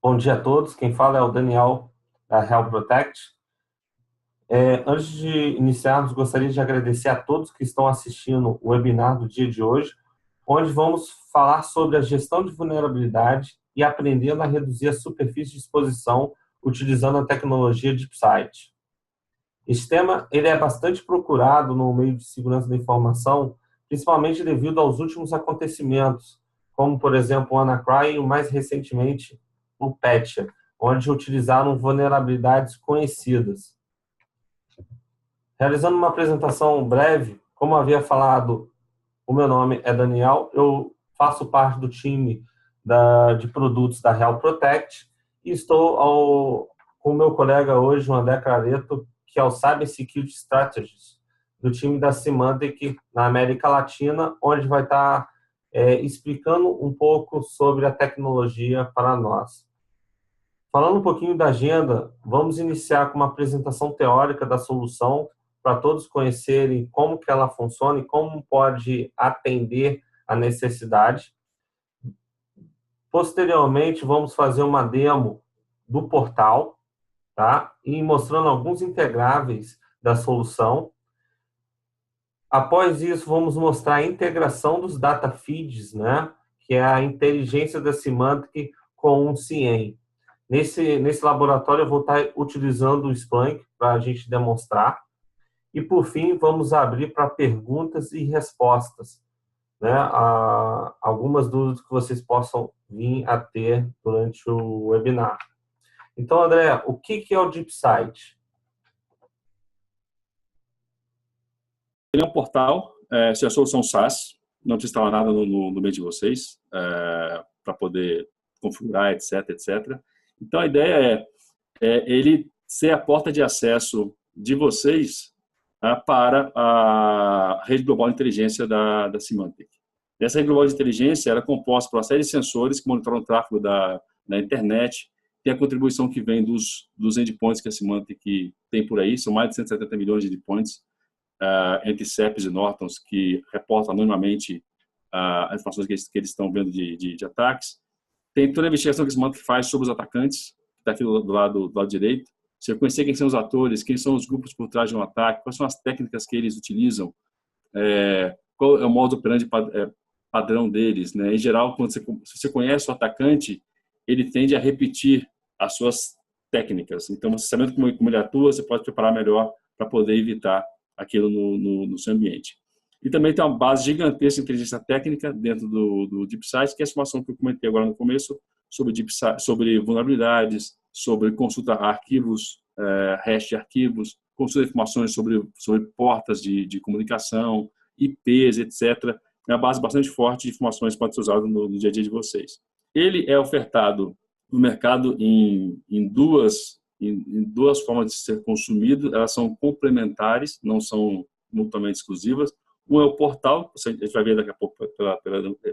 Bom dia a todos. Quem fala é o Daniel da Help Protect. Antes de iniciarmos, gostaria de agradecer a todos que estão assistindo o webinar do dia de hoje, onde vamos falar sobre a gestão de vulnerabilidade e aprendendo a reduzir a superfície de exposição utilizando a tecnologia DeepSight. Esse tema ele é bastante procurado no meio de segurança da informação, principalmente devido aos últimos acontecimentos, como, por exemplo, o WannaCry e, mais recentemente, o Petya, onde utilizaram vulnerabilidades conhecidas. Realizando uma apresentação breve, como havia falado, o meu nome é Daniel, eu faço parte do time de produtos da Help Protect e estou com o meu colega hoje, o André Careto, que é o Cyber Security Strategist do time da Symantec na América Latina, onde vai estar explicando um pouco sobre a tecnologia para nós. Falando um pouquinho da agenda, vamos iniciar com uma apresentação teórica da solução, para todos conhecerem como que ela funciona e como pode atender a necessidade. Posteriormente, vamos fazer uma demo do portal, tá? E mostrando alguns integráveis da solução. Após isso, vamos mostrar a integração dos data feeds, né? Que é a inteligência da Symantec com um CIEM. Nesse laboratório, eu vou estar utilizando o Splunk para a gente demonstrar. E, por fim, vamos abrir para perguntas e respostas, né? Algumas dúvidas que vocês possam vir a ter durante o webinar. Então, André, o que é o DeepSight? Ele é um portal, é a solução SaaS, não precisa instalar nada no meio de vocês, para poder configurar, etc, etc. Então, a ideia é ele ser a porta de acesso de vocês para a rede global de inteligência da Symantec. Essa rede global de inteligência era composta por uma série de sensores que monitoram o tráfego da internet, tem a contribuição que vem dos endpoints que a Symantec tem por aí, são mais de 170 milhões de endpoints, entre CEPs e Nortons, que reportam anonimamente as informações que eles estão vendo de ataques. Tem toda a investigação que a Symantec faz sobre os atacantes, que está aqui do lado direito. Você conhecer quem são os atores, quem são os grupos por trás de um ataque, quais são as técnicas que eles utilizam, qual é o modo operandi padrão deles, né? Em geral, se você conhece o atacante, ele tende a repetir as suas técnicas. Então, você sabendo como ele atua, você pode preparar melhor para poder evitar aquilo no seu ambiente. E também tem uma base gigantesca de inteligência técnica dentro do DeepSight, que é a informação que eu comentei agora no começo, sobre vulnerabilidades, sobre consulta a arquivos, hash de arquivos, consulta de informações sobre portas de comunicação, IPs, etc. É uma base bastante forte de informações que pode ser usada no dia a dia de vocês. Ele é ofertado no mercado em duas formas de ser consumido. Elas são complementares, não são mutuamente exclusivas. Um é o portal, a gente vai ver daqui a pouco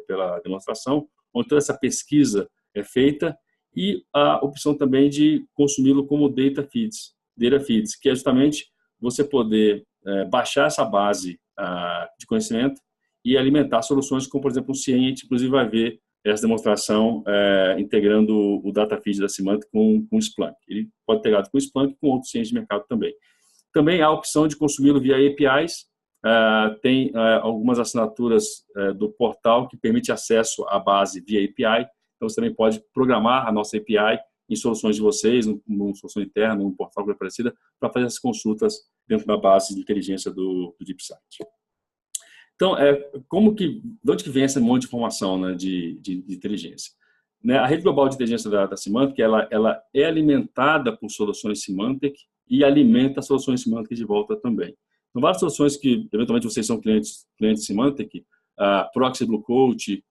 pela demonstração, onde toda essa pesquisa é feita, e a opção também de consumi-lo como data feeds, que é justamente você poder baixar essa base de conhecimento e alimentar soluções como, por exemplo, o CIEM. A gente, inclusive, vai ver essa demonstração integrando o data feed da Symantec com o Splunk. Ele pode ter integrado com o Splunk e com outros CIEMs de mercado também. Também há a opção de consumi-lo via APIs. Tem algumas assinaturas do portal que permite acesso à base via API. Então, você também pode programar a nossa API em soluções de vocês, numa solução interna, num portal parecida, para fazer as consultas dentro da base de inteligência do DeepSight. Então, de onde que vem esse monte de informação, né, de inteligência? Né, a rede global de inteligência da Symantec, ela é alimentada por soluções Symantec e alimenta soluções Symantec de volta também. Então, várias soluções que, eventualmente, vocês são clientes Symantec, Proxy Blue Coat,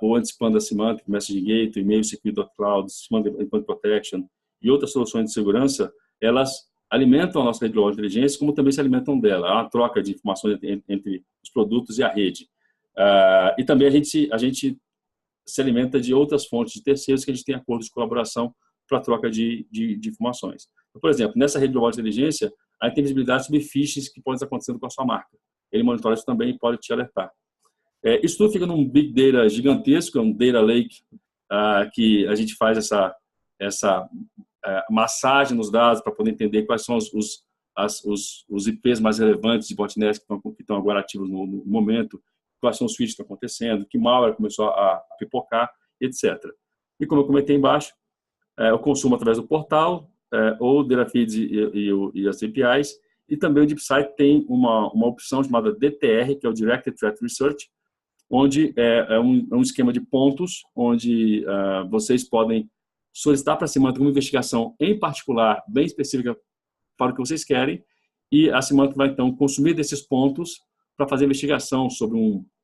o Anti-Spam da Symantec, Message Gateway, Email Security.cloud, Symantec Endpoint Protection e outras soluções de segurança, elas alimentam a nossa rede global de inteligência, como também se alimentam dela. Há uma troca de informações entre os produtos e a rede. E também a gente se alimenta de outras fontes de terceiros que a gente tem acordos de colaboração para troca de informações. Então, por exemplo, nessa rede global de inteligência, a gente tem visibilidade sobre phishing que podem estar acontecendo com a sua marca. Ele monitora isso também e pode te alertar. Isso tudo fica num Big Data gigantesco, um Data Lake, que a gente faz massagem nos dados para poder entender quais são os IPs mais relevantes de botnets que estão agora ativos no momento, quais são os feeds que estão acontecendo, que malware começou a pipocar, etc. E como eu comentei embaixo, o consumo através do portal, ou Data Feeds e as APIs, e também o DeepSight tem uma opção chamada DTR, que é o Directed Threat Research, onde é um esquema de pontos, onde vocês podem solicitar para a Symantec uma investigação em particular, bem específica para o que vocês querem, e a Symantec vai, então, consumir desses pontos para fazer investigação sobre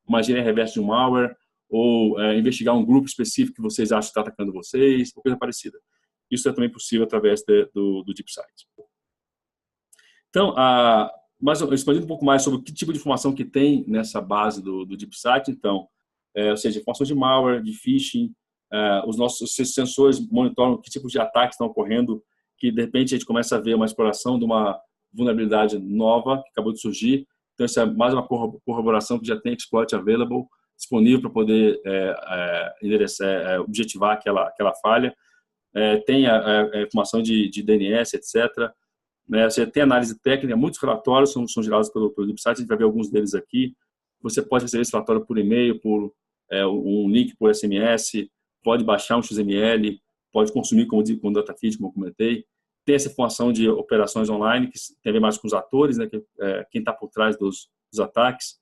uma engenharia reversa de um malware, ou investigar um grupo específico que vocês acham que está atacando vocês, ou coisa parecida. Isso é também possível através do DeepSight. Então, mas expandindo um pouco mais sobre que tipo de informação que tem nessa base do DeepSight, então, ou seja, informações de malware, de phishing, os nossos sensores monitoram que tipos de ataques estão ocorrendo, que de repente a gente começa a ver uma exploração de uma vulnerabilidade nova que acabou de surgir. Então, isso é mais uma corroboração que já tem exploit available disponível para poder objetivar aquela falha. Tem a informação de DNS, etc. Você tem análise técnica, muitos relatórios são gerados pelo DeepSight, a gente vai ver alguns deles aqui. Você pode receber esse relatório por e-mail, por um link por SMS, pode baixar um XML, pode consumir com data feed, como eu comentei. Tem essa informação de operações online, que tem a ver mais com os atores, né, quem está por trás dos ataques.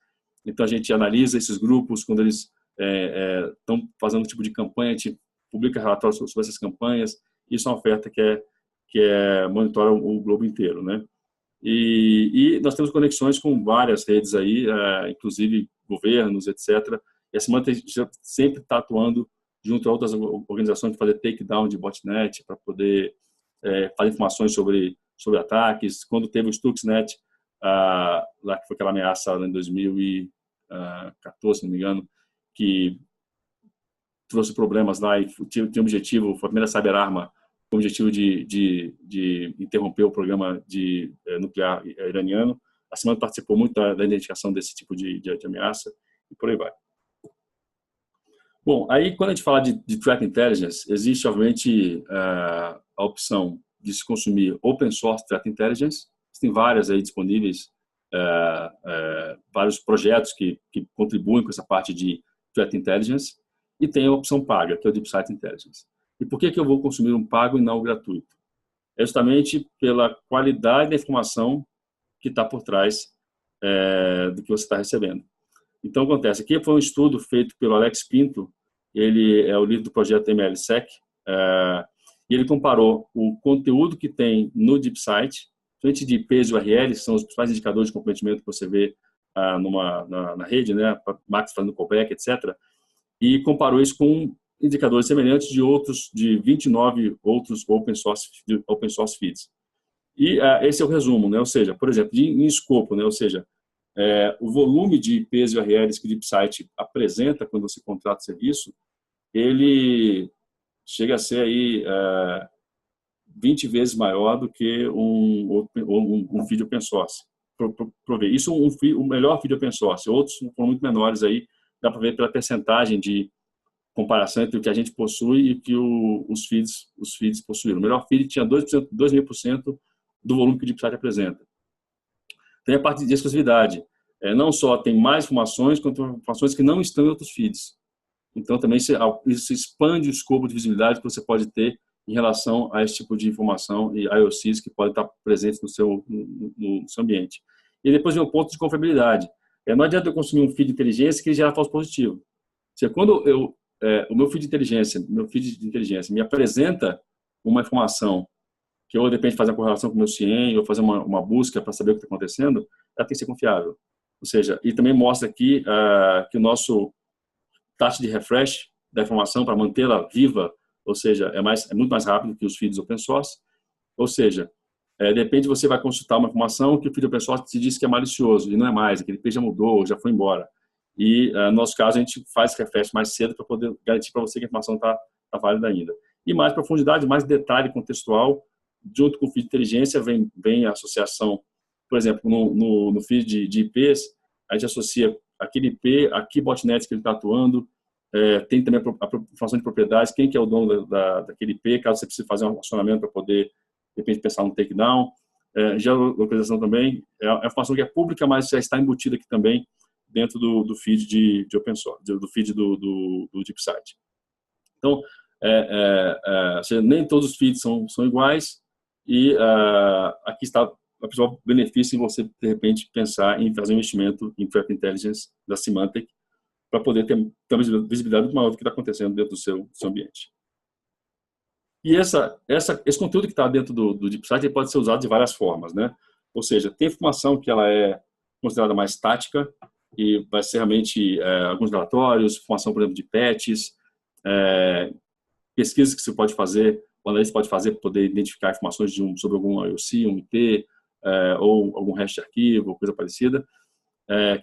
Então, a gente analisa esses grupos, quando eles estão fazendo um tipo de campanha, a gente publica relatórios sobre essas campanhas. Isso é uma oferta que monitora o globo inteiro, né? E nós temos conexões com várias redes aí, inclusive governos, etc. E a Symantec sempre está atuando junto a outras organizações para fazer takedown de botnet, para poder fazer informações sobre ataques. Quando teve o Stuxnet, lá que foi aquela ameaça em 2014, se não me engano, que trouxe problemas lá e tinha um objetivo, foi a primeira cyberarma, com o objetivo de interromper o programa nuclear iraniano. A Symantec participou muito da identificação desse tipo de ameaça e por aí vai. Bom, aí quando a gente fala de Threat Intelligence, existe, obviamente, a opção de se consumir Open Source Threat Intelligence. Tem várias aí disponíveis, vários projetos que contribuem com essa parte de Threat Intelligence. E tem a opção paga, que é o DeepSight Intelligence. E por que eu vou consumir um pago e não o gratuito? É justamente pela qualidade da informação que está por trás do que você está recebendo. Então, acontece, aqui foi um estudo feito pelo Alex Pinto, ele é o líder do projeto MLSec, e ele comparou o conteúdo que tem no DeepSight, frente de IPs e URLs, que são os principais indicadores de comprometimento que você vê na rede, né, Max fazendo callback, etc., e comparou isso com indicadores semelhantes de 29 outros open source feeds. E esse é o resumo, né? Ou seja, por exemplo, em escopo, né? Ou seja, o volume de IPs e URLs que o DeepSight apresenta quando você contrata o serviço, ele chega a ser aí 20 vezes maior do que um feed open source. Isso o melhor feed open source. Outros foram muito menores aí, dá para ver pela percentagem de comparação entre o que a gente possui e o que os feeds possuíram. O melhor feed tinha 2.000% do volume que o DeepSight apresenta. Tem a parte de exclusividade. Não só tem mais informações, quanto informações que não estão em outros feeds. Então, também isso expande o escopo de visibilidade que você pode ter em relação a esse tipo de informação e IOCs que podem estar presentes no seu ambiente. E depois vem o ponto de confiabilidade. Não adianta eu consumir um feed de inteligência que ele gera falso positivo. Quando o meu feed de inteligência me apresenta uma informação que eu, de repente, fazer uma correlação com o meu CIEM ou fazer uma busca para saber o que está acontecendo, ela tem que ser confiável. Ou seja, e também mostra aqui que o nosso taxa de refresh da informação para mantê-la viva, ou seja, é muito mais rápido que os feeds open source. Ou seja, de repente você vai consultar uma informação que o feed open source te diz que é malicioso, e não é mais, aquele feed já mudou, já foi embora. E, no nosso caso, a gente faz refresh mais cedo para poder garantir para você que a informação está válida ainda. E mais profundidade, mais detalhe contextual, junto com o feed de inteligência, vem a associação, por exemplo, no feed de IPs, a gente associa aquele IP, a que botnet que ele está atuando, tem também a informação de propriedades, quem que é o dono daquele IP, caso você precise fazer um relacionamento para poder, de repente, pensar no takedown. Geolocalização também é uma informação que é pública, mas já está embutida aqui também dentro do feed de open source, do feed do DeepSight. Então, nem todos os feeds são iguais e aqui está o principal benefício em você, de repente, pensar em fazer um investimento em Threat Intelligence da Symantec para poder ter uma visibilidade muito maior do que está acontecendo dentro do seu ambiente. E esse conteúdo que está dentro do DeepSight ele pode ser usado de várias formas, né? Ou seja, tem informação que ela é considerada mais tática e vai ser realmente alguns relatórios, informação, por exemplo, de patches, pesquisas que você pode fazer, o analista pode fazer para poder identificar informações sobre algum IOC, um IP, ou algum hash de arquivo, coisa parecida,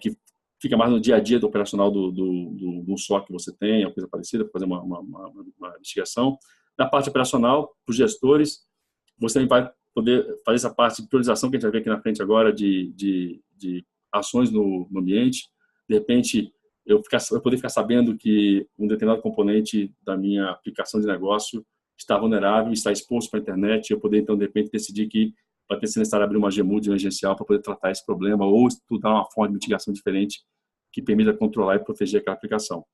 que fica mais no dia a dia do operacional do SOC que você tem, ou coisa parecida, para fazer uma investigação. Na parte operacional, para os gestores, você também vai poder fazer essa parte de priorização que a gente vai ver aqui na frente agora de ações no ambiente. De repente, eu poder ficar sabendo que um determinado componente da minha aplicação de negócio está vulnerável, está exposto para a internet, eu poder, então, de repente, decidir que vai ter necessário abrir uma GMUD emergencial para poder tratar esse problema ou estudar uma forma de mitigação diferente que permita controlar e proteger aquela aplicação.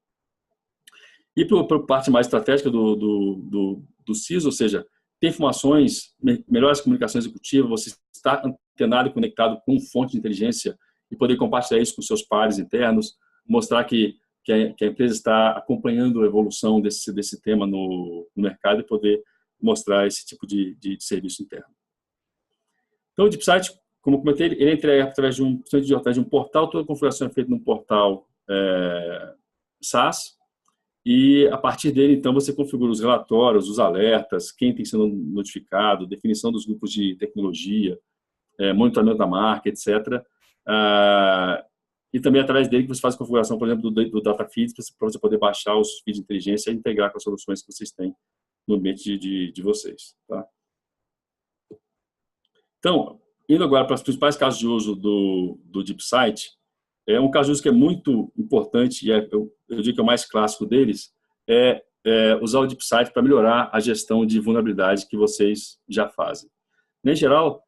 E para a parte mais estratégica do CISO, ou seja, ter informações, melhores comunicações executivas, você está antenado e conectado com fonte de inteligência e poder compartilhar isso com seus pares internos, mostrar que a empresa está acompanhando a evolução desse tema no mercado e poder mostrar esse tipo de serviço interno. Então, o DeepSight, como eu comentei, ele entrega através de um portal, toda a configuração é feita num portal SaaS, e a partir dele, então, você configura os relatórios, os alertas, quem tem que ser notificado, definição dos grupos de tecnologia, monitoramento da marca, etc. E também através dele que você faz a configuração, por exemplo, do data feeds, para você poder baixar os feeds de inteligência e integrar com as soluções que vocês têm no ambiente de vocês. Tá? Então, indo agora para os principais casos de uso do DeepSight, um caso de uso que é muito importante, e eu digo que é o mais clássico deles, usar o DeepSight para melhorar a gestão de vulnerabilidade que vocês já fazem. Em geral,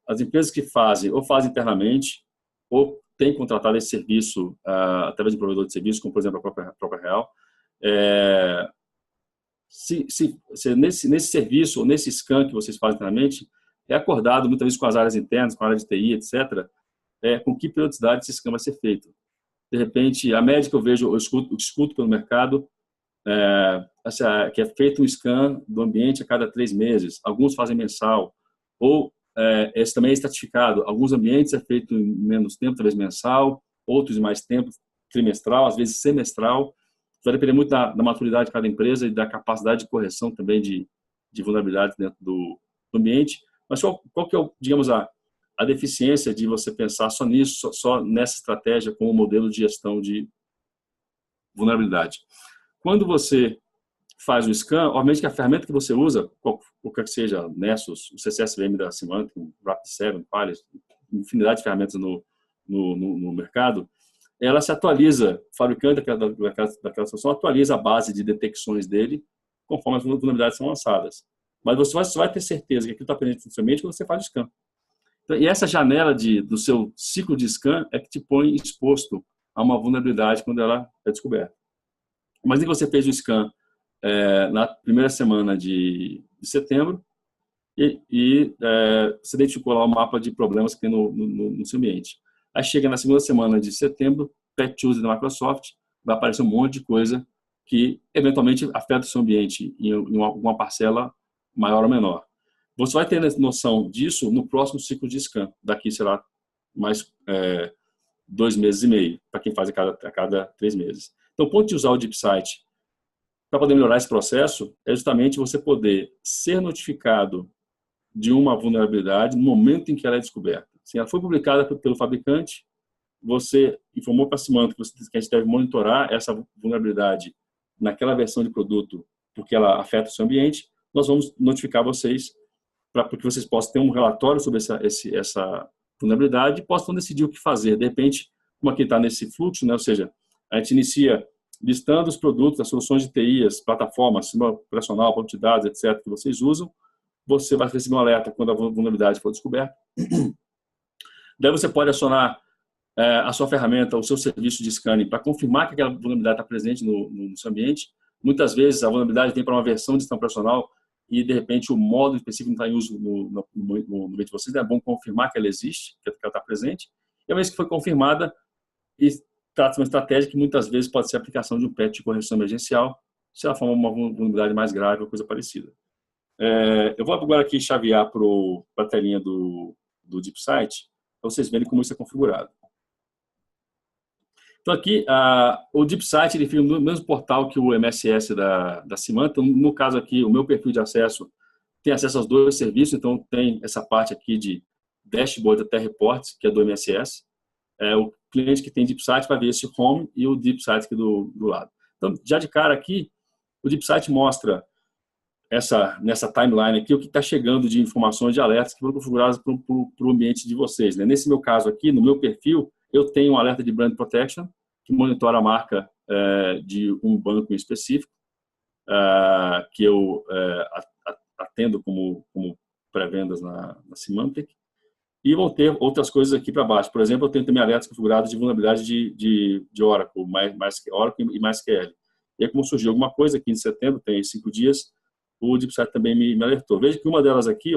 as empresas que fazem, ou fazem internamente, ou têm contratado esse serviço através de um provedor de serviço, como, por exemplo, a própria Real, nesse serviço, ou nesse scan que vocês fazem internamente, é acordado muitas vezes com as áreas internas, com a área de TI, etc., com que periodicidade esse scan vai ser feito. De repente, a média que eu vejo, eu escuto pelo mercado, que é feito um scan do ambiente a cada 3 meses. Alguns fazem mensal, ou esse também é estratificado. Alguns ambientes é feito em menos tempo, talvez mensal, outros em mais tempo, trimestral, às vezes semestral. Vai depender muito da maturidade de cada empresa e da capacidade de correção também de vulnerabilidades dentro do ambiente. Mas qual que é, digamos, a deficiência de você pensar só nisso, só nessa estratégia como modelo de gestão de vulnerabilidade? Quando você faz o scan, obviamente que a ferramenta que você usa, qualquer que seja, Nessus, o CCSVM da Symantec, o Rapid7, Palias, infinidade de ferramentas no mercado, ela se atualiza, o fabricante daquela solução atualiza a base de detecções dele conforme as vulnerabilidades são lançadas. Mas você vai ter certeza que aquilo está presente no seu ambiente quando você faz o scan. Então, e essa janela do seu ciclo de scan é que te põe exposto a uma vulnerabilidade quando ela é descoberta. Mas se você fez o scan na primeira semana de setembro e você identificou lá o mapa de problemas que tem no seu ambiente. Aí chega na segunda semana de setembro, Patch Tuesday da Microsoft, vai aparecer um monte de coisa que eventualmente afeta o seu ambiente em alguma parcela maior ou menor. Você vai ter noção disso no próximo ciclo de scan, daqui, sei lá, mais 2 meses e meio, para quem faz a cada 3 meses. Então, o ponto de usar o DeepSight para poder melhorar esse processo é justamente você poder ser notificado de uma vulnerabilidade no momento em que ela é descoberta. Se ela foi publicada pelo fabricante, você informou para a Symantec que a gente deve monitorar essa vulnerabilidade naquela versão de produto porque ela afeta o seu ambiente, nós vamos notificar vocês para que vocês possam ter um relatório sobre essa vulnerabilidade e possam decidir o que fazer. De repente, como aqui está nesse fluxo, né? Ou seja, a gente inicia listando os produtos, as soluções de TI, as plataformas, sistema operacional, banco de dados, etc., que vocês usam. Você vai receber um alerta quando a vulnerabilidade for descoberta. Daí você pode acionar a sua ferramenta, o seu serviço de scanning, para confirmar que aquela vulnerabilidade está presente no seu ambiente. Muitas vezes a vulnerabilidade vem para uma versão de sistema operacional e, de repente, o módulo específico não está em uso no ambiente de vocês. É bom confirmar que ela existe, que ela está presente. E, uma vez que foi confirmada, e trata-se de uma estratégia que muitas vezes pode ser a aplicação de um patch de correção emergencial, se ela for uma vulnerabilidade mais grave ou coisa parecida. Eu vou agora aqui chavear para a telinha do DeepSight, para vocês verem como isso é configurado. Então, aqui, o DeepSight ele fica no mesmo portal que o MSS da Symantec. Então, no caso aqui, o meu perfil de acesso tem acesso aos dois serviços, então tem essa parte aqui de dashboard até reports, que é do MSS. O cliente que tem DeepSight vai ver esse home e o DeepSight aqui do lado. Então, já de cara aqui, o DeepSight mostra nessa timeline aqui o que está chegando de informações de alertas que foram configuradas para o ambiente de vocês, né? Nesse meu caso aqui, no meu perfil, eu tenho um alerta de brand protection que monitora a marca de um banco em específico, que eu atendo como pré-vendas na Symantec. E vão ter outras coisas aqui para baixo. Por exemplo, eu tenho também alertas configurados de vulnerabilidade de Oracle, Oracle e MySQL. E aí, como surgiu alguma coisa aqui em setembro, tem 5 dias, o DeepSight também me alertou. Veja que uma delas aqui,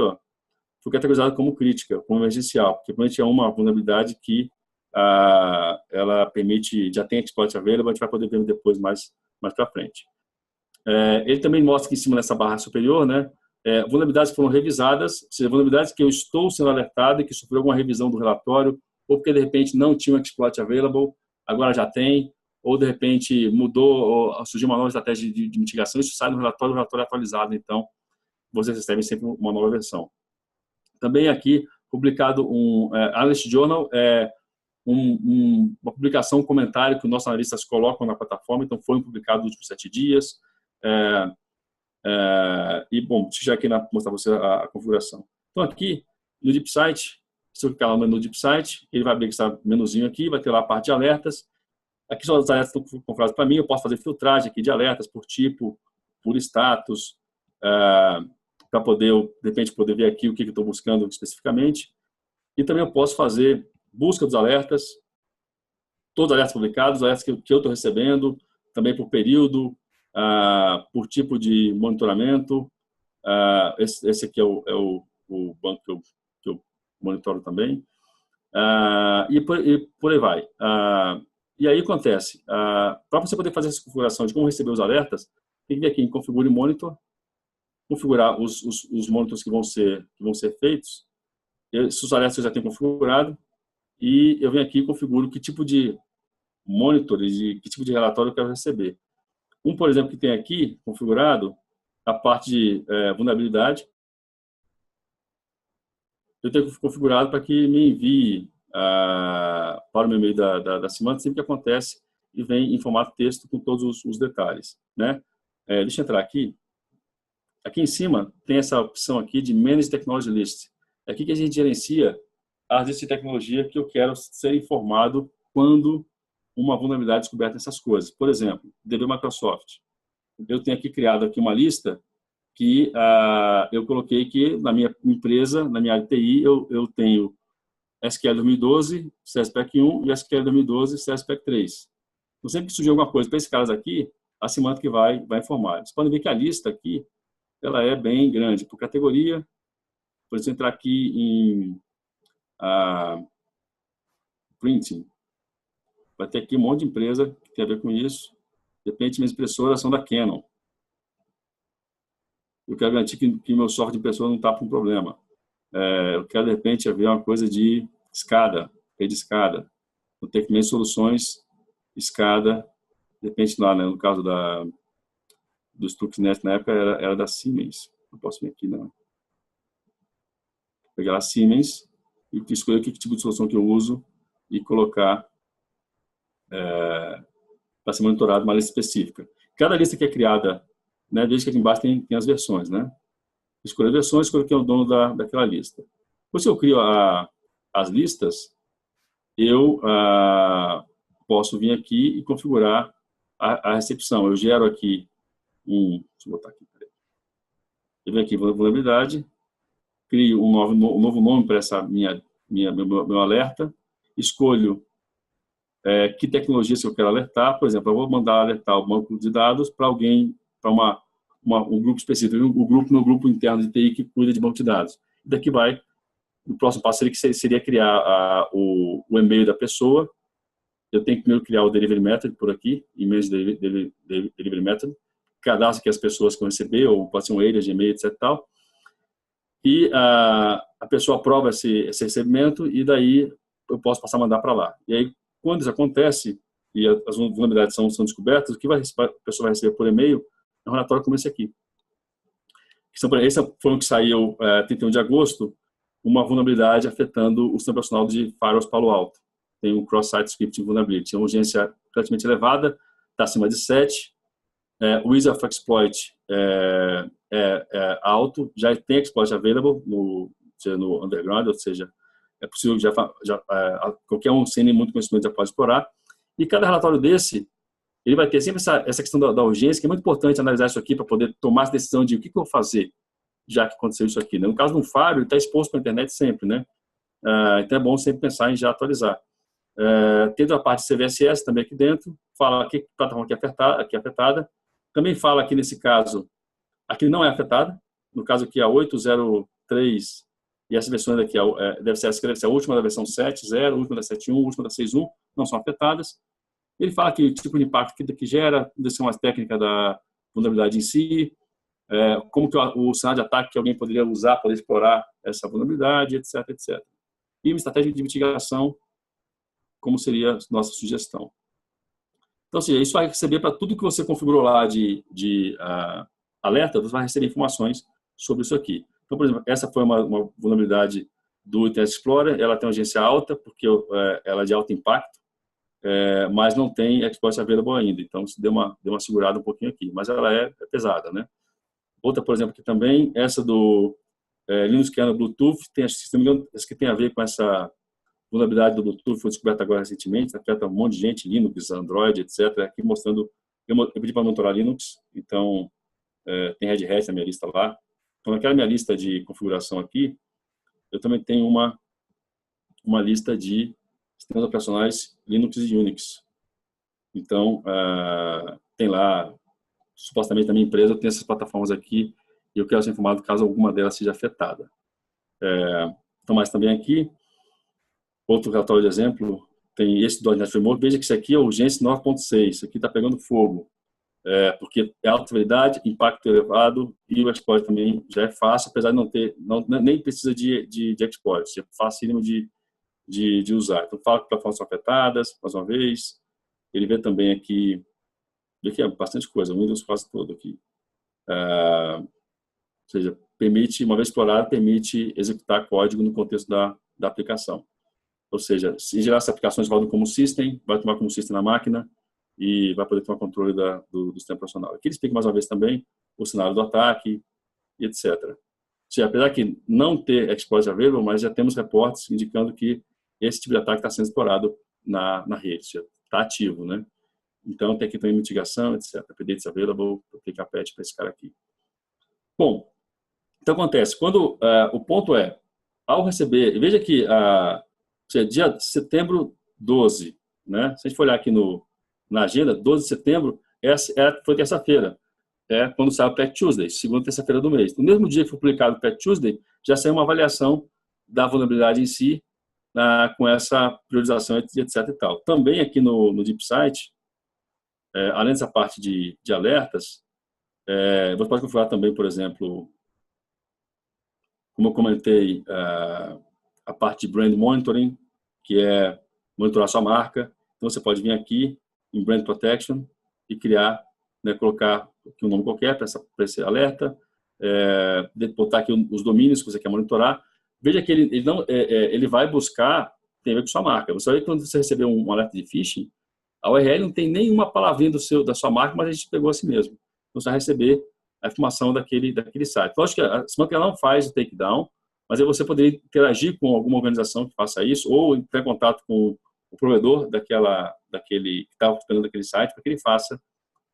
foi categorizada como crítica, como emergencial, porque provavelmente é uma vulnerabilidade que ela permite, já tem exploit available, a gente vai poder ver depois mais para frente. Ele também mostra que em cima dessa barra superior, né, vulnerabilidades que foram revisadas, ou seja, vulnerabilidades que eu estou sendo alertado e que sofreu alguma revisão do relatório, ou porque de repente não tinha um exploit available, agora já tem, ou de repente mudou, ou surgiu uma nova estratégia de mitigação, isso sai no relatório, o relatório é atualizado, então vocês recebem sempre uma nova versão. Também aqui, publicado um Analyst Journal, uma publicação, um comentário que os nossos analistas colocam na plataforma, então foi publicado nos últimos 7 dias, e, bom, deixa eu já aqui mostrar para você a configuração. Então, aqui, no DeepSight, se eu clicar lá no menu DeepSight, ele vai abrir esse menuzinho aqui, vai ter lá a parte de alertas. Aqui são os alertas que estão configurados para mim, eu posso fazer filtragem aqui de alertas por tipo, por status, para poder, de repente, poder ver aqui o que eu estou buscando especificamente. E também eu posso fazer busca dos alertas, todos os alertas publicados, os alertas que eu estou recebendo, também por período, por tipo de monitoramento. Esse aqui é o banco que eu monitoro também. E por aí vai. E aí acontece, para você poder fazer essa configuração de como receber os alertas, tem que vir aqui em Configure Monitor, configurar os monitors que vão ser feitos. Esses alertas eu já tenho configurado, e eu venho aqui e configuro que tipo de monitor e que tipo de relatório eu quero receber. Por exemplo, que tem aqui configurado, a parte de vulnerabilidade, eu tenho configurado para que me envie para o meu e-mail da Symantec sempre que acontece e vem em formato texto com todos os detalhes, né? Deixa eu entrar aqui. Aqui em cima tem essa opção aqui de Manage Technology List. É aqui que a gente gerencia as listas de tecnologia que eu quero ser informado quando uma vulnerabilidade é descoberta nessas coisas. Por exemplo, DB Microsoft. Eu tenho aqui criado aqui uma lista que eu coloquei que na minha empresa, na minha área de TI, eu tenho SQL 2012, CSPAC 1 e SQL 2012, CSPAC 3. Então, sempre que surgir alguma coisa para esses caras aqui, a Symantec vai informar. Vocês podem ver que a lista aqui ela é bem grande. Por categoria, por exemplo, entrar aqui em printing, vai ter aqui um monte de empresa que tem a ver com isso. De repente, minhas impressoras são da Canon. Eu quero garantir que meu software de impressora não está com problema. Eu quero, de repente, ver uma coisa de escada, rede escada. Eu tenho também soluções escada, de repente, lá, né, no caso do Stuxnet, na época, era da Siemens. Eu posso vir aqui, não. Pegar a Siemens e escolher que tipo de solução que eu uso e colocar para ser monitorado uma lista específica. Cada lista que é criada, né, desde que aqui embaixo tem as versões, né? Escolher versões, escolher quem é o dono daquela lista. Depois, se eu crio as listas, eu posso vir aqui e configurar a recepção. Eu gero aqui deixa eu botar aqui, eu venho aqui vulnerabilidade, crio um novo nome para essa meu alerta, escolho que tecnologias que eu quero alertar. Por exemplo, eu vou mandar alertar o banco de dados para alguém, para um grupo específico, meu grupo interno de TI que cuida de banco de dados. Daqui o próximo passo seria criar o e-mail da pessoa. Eu tenho que primeiro criar o delivery method por aqui, e-mail delivery method, cadastro que as pessoas que vão receber, ou pode ser um area de e-mail, etc. Tal. E a pessoa aprova esse recebimento, e daí eu posso passar a mandar para lá. E aí, quando isso acontece, e as vulnerabilidades são descobertas, o que a pessoa vai receber por e-mail é um relatório como esse aqui. Esse foi o que saiu 31 de agosto, uma vulnerabilidade afetando o sistema operacional de Firewalls Palo Alto. Tem um cross-site scripting vulnerability, uma urgência relativamente elevada, está acima de 7. O ease of exploit é alto, já tem exploit available no underground, ou seja, é possível que qualquer um sem muito conhecimento já pode explorar. E cada relatório desse, ele vai ter sempre essa questão da urgência, que é muito importante analisar isso aqui para poder tomar essa decisão de o que eu vou fazer, já que aconteceu isso aqui. Né? No caso de um firewall, ele está exposto para a internet sempre, né? Então é bom sempre pensar em já atualizar. Tem a parte de CVSS também aqui dentro, fala que plataforma que é afetada. Também fala aqui nesse caso, aqui não é afetada. No caso aqui a 803 e essa versão daqui deve ser a última da versão 7.0, a última da 7.1, a última da 6.1, não são afetadas. Ele fala que o tipo de impacto que gera, deve ser uma técnica da vulnerabilidade em si, como que o cenário de ataque que alguém poderia usar para explorar essa vulnerabilidade, etc, etc. E uma estratégia de mitigação, como seria a nossa sugestão. Então, assim, isso vai receber para tudo que você configurou lá de alerta, você vai receber informações sobre isso aqui. Então, por exemplo, essa foi uma vulnerabilidade do Internet Explorer, ela tem uma urgência alta, porque ela é de alto impacto, mas não tem exploit available ainda. Então, isso deu uma segurada um pouquinho aqui, mas ela é pesada, né? Outra, por exemplo, aqui também, essa do Linux Kernel Bluetooth, se não me engano, essa que tem a ver com essa vulnerabilidade do Bluetooth, foi descoberta agora recentemente, afeta um monte de gente, Linux, Android, etc. Aqui mostrando, eu pedi para monitorar Linux, então tem Red Hat na minha lista lá. Então, naquela minha lista de configuração aqui, eu também tenho uma lista de sistemas operacionais Linux e Unix. Então, tem lá, supostamente na minha empresa, eu tenho essas plataformas aqui e eu quero ser informado caso alguma delas seja afetada. Então, mas também aqui, outro relatório de exemplo, tem esse do .NET Framework. Veja que isso aqui é urgência 9.6. Isso aqui está pegando fogo. Porque é alta severidade, impacto elevado e o exploit também já é fácil, apesar de não ter, nem precisa de exploit. É facílimo de usar. Então, fala que plataformas são afetadas, mais uma vez. Ele vê também aqui bastante coisa, o Windows quase todo aqui. Ou seja, uma vez explorado, permite executar código no contexto da aplicação. Ou seja, se gerar essas aplicações rodam como system, vai tomar como system na máquina e vai poder tomar controle do sistema operacional. Aqui ele explica mais uma vez também o cenário do ataque e etc. Ou seja, apesar de não ter exploit available, mas já temos reportes indicando que esse tipo de ataque está sendo explorado na rede, está ativo, né? Então tem aqui também mitigação, etc. Updates available, aplicar patch para esse cara aqui. Bom, então acontece, quando o ponto ao receber, veja que dia de setembro 12, né? Se a gente for olhar aqui na agenda, 12 de setembro foi terça-feira, quando sai o Patch Tuesday, segunda terça-feira do mês. No mesmo dia que foi publicado o Patch Tuesday, já saiu uma avaliação da vulnerabilidade em si, com essa priorização, etc. e tal. Também aqui no DeepSight, além dessa parte de alertas, você pode configurar também, por exemplo, como eu comentei, a parte de brand monitoring, que é monitorar sua marca. Então, você pode vir aqui em Brand Protection e criar, né, colocar aqui um nome qualquer para esse alerta, botar aqui os domínios que você quer monitorar. Veja que ele vai buscar, tem a ver com sua marca. Você vai ver que quando você receber um alerta de phishing, a URL não tem nenhuma palavrinha da sua marca, mas a gente pegou assim mesmo. Então, você vai receber a informação daquele site. Lógico que a Symantec não faz o takedown, mas aí você poderia interagir com alguma organização que faça isso, ou entrar em contato com o provedor daquele que está hospedando aquele site, para que ele faça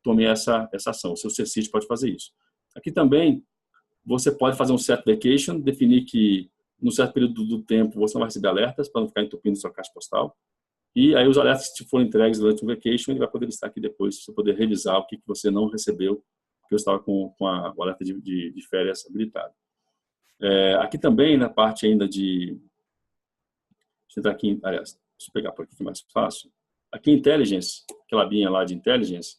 tome essa ação. O seu CSID pode fazer isso. Aqui também, você pode fazer um set vacation, definir que no certo período do tempo você não vai receber alertas para não ficar entupindo sua caixa postal. E aí os alertas que forem entregues durante o vacation, ele vai poder listar aqui depois, para você poder revisar o que você não recebeu, porque eu estava com o alerta de férias habilitado. Aqui também, na parte ainda de... Deixa eu entrar aqui, aliás, deixa eu pegar por aqui que é mais fácil. Aqui em Intelligence, aquela abinha lá de Intelligence,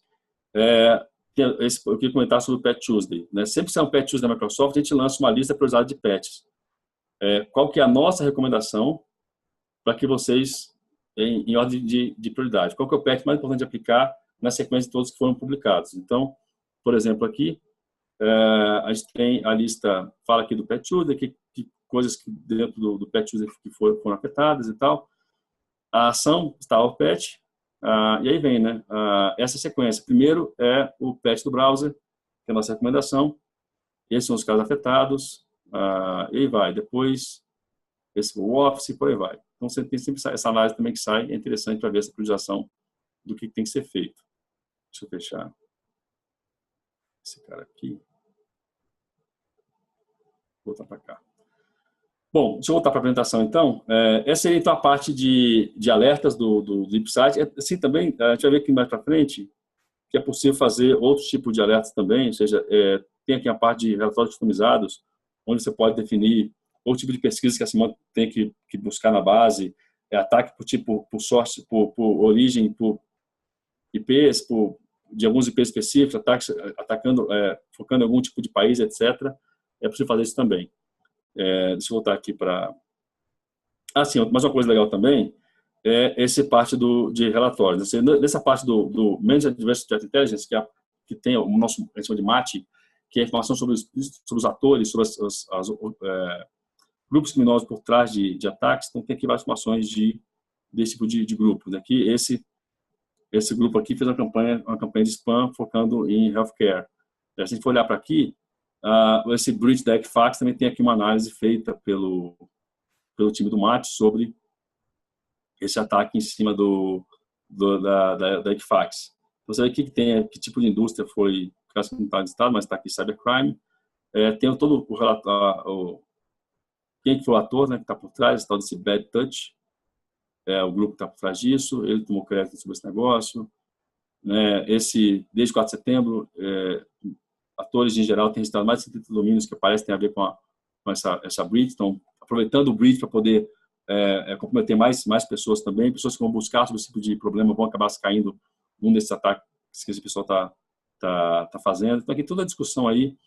eu queria comentar sobre o Patch Tuesday. Né? Sempre que é um Patch Tuesday da Microsoft, a gente lança uma lista priorizada de patches. Qual que é a nossa recomendação para que vocês, em ordem de prioridade, qual que é o patch mais importante de aplicar na sequência de todos que foram publicados. Então, por exemplo, aqui, a gente tem a lista, fala aqui do Patch Tuesday, que coisas que dentro do Patch Tuesday que foram afetadas e tal. A ação está o patch, e aí vem, né, essa sequência. Primeiro é o patch do browser, que é a nossa recomendação. Esses são os casos afetados, e aí vai. Depois, o Office, e por aí vai. Então, você tem sempre essa análise também que sai, é interessante para ver essa priorização do que tem que ser feito. Deixa eu fechar esse cara aqui. Vou voltar para cá. Bom, deixa eu voltar para a apresentação, então. Essa seria, então, a parte de alertas do DeepSight. Assim, também, a gente vai ver aqui mais para frente que é possível fazer outros tipos de alertas também, ou seja, tem aqui a parte de relatórios customizados, onde você pode definir outro tipo de pesquisa que a Simone tem que buscar na base, ataque por tipo, por source, por origem, por IPs, de alguns IPs específicos, atacando, focando em algum tipo de país, etc. É possível fazer isso também. Deixa eu voltar aqui para... sim, mais uma coisa legal também é essa parte de relatórios. Nessa parte do Managed Advanced Threat Intelligence, que tem o nosso, a gente chama de MAT, que é a informação sobre os atores, sobre grupos criminosos por trás de ataques. Então, tem aqui várias informações desse tipo de grupo. Aqui, esse grupo aqui fez uma campanha de spam focando em healthcare. Se a gente for olhar para aqui, esse breach da Equifax também tem aqui uma análise feita pelo time do MAT sobre esse ataque em cima da Equifax. Então, você vê aqui que tem que tipo de indústria foi, caso não está listado, mas está aqui cybercrime. Tem todo o relatório, quem que foi o ator, né, que está por trás, tal desse Bad Touch, o grupo que está por trás disso, ele tomou crédito sobre esse negócio. Desde 4 de setembro, atores em geral têm registrado mais de 70 domínios que parecem ter a ver com essa breach, então aproveitando o breach para poder comprometer mais pessoas também, pessoas que vão buscar sobre esse tipo de problema vão acabar caindo num desses ataques que esse pessoal tá fazendo. Então aqui toda a discussão aí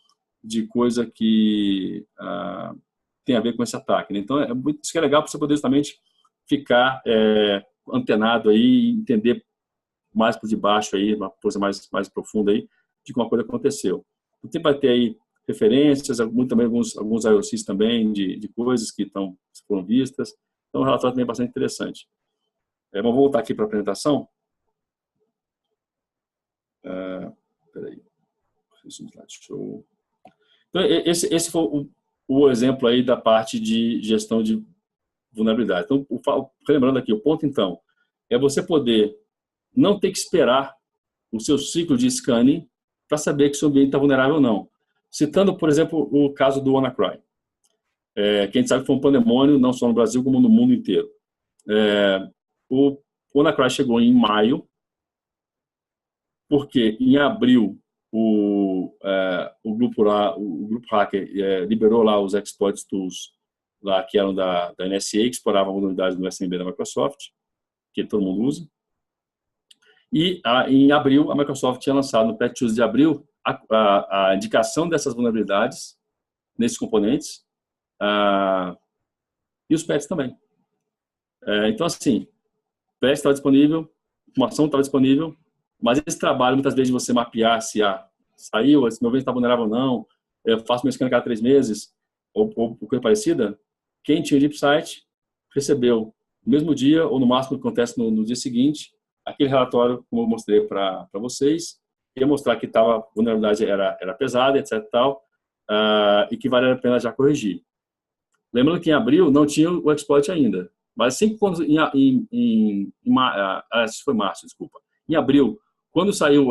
de coisa que tem a ver com esse ataque, né? Então isso que é legal para você poder justamente ficar antenado aí e entender mais por debaixo aí, uma coisa mais profunda aí de como a coisa aconteceu. Então vai ter aí referências, também alguns IOCs também de coisas que foram vistas. Então o relatório também é bastante interessante. Vamos voltar aqui para a apresentação. Peraí. Show. Então esse foi o exemplo aí da parte de gestão de vulnerabilidade. Então, lembrando aqui, o ponto então é você poder não ter que esperar o seu ciclo de scanning para saber que seu ambiente está vulnerável ou não. Citando, por exemplo, o caso do WannaCry, que a gente sabe que foi um pandemônio, não só no Brasil, como no mundo inteiro. O WannaCry chegou em maio, porque em abril o grupo hacker liberou lá os exploit tools lá, que eram da NSA, que exploravam vulnerabilidades no SMB da Microsoft, que todo mundo usa. E em abril, a Microsoft tinha lançado no Patch Tuesday de abril a indicação dessas vulnerabilidades nesses componentes e os patches também. Então, assim, patch estava disponível, informação estava disponível, mas esse trabalho, muitas vezes, de você mapear se saiu, se meu ambiente está vulnerável ou não, eu faço meu scan a cada 3 meses, ou coisa parecida, quem tinha o DeepSight recebeu no mesmo dia, ou no máximo que acontece no dia seguinte, aquele relatório, como eu mostrei para vocês, ia mostrar que a vulnerabilidade era pesada, etc. E que valia a pena já corrigir. Lembrando que em abril não tinha o exploit ainda, mas assim quando foi março, desculpa. Em abril, quando saiu,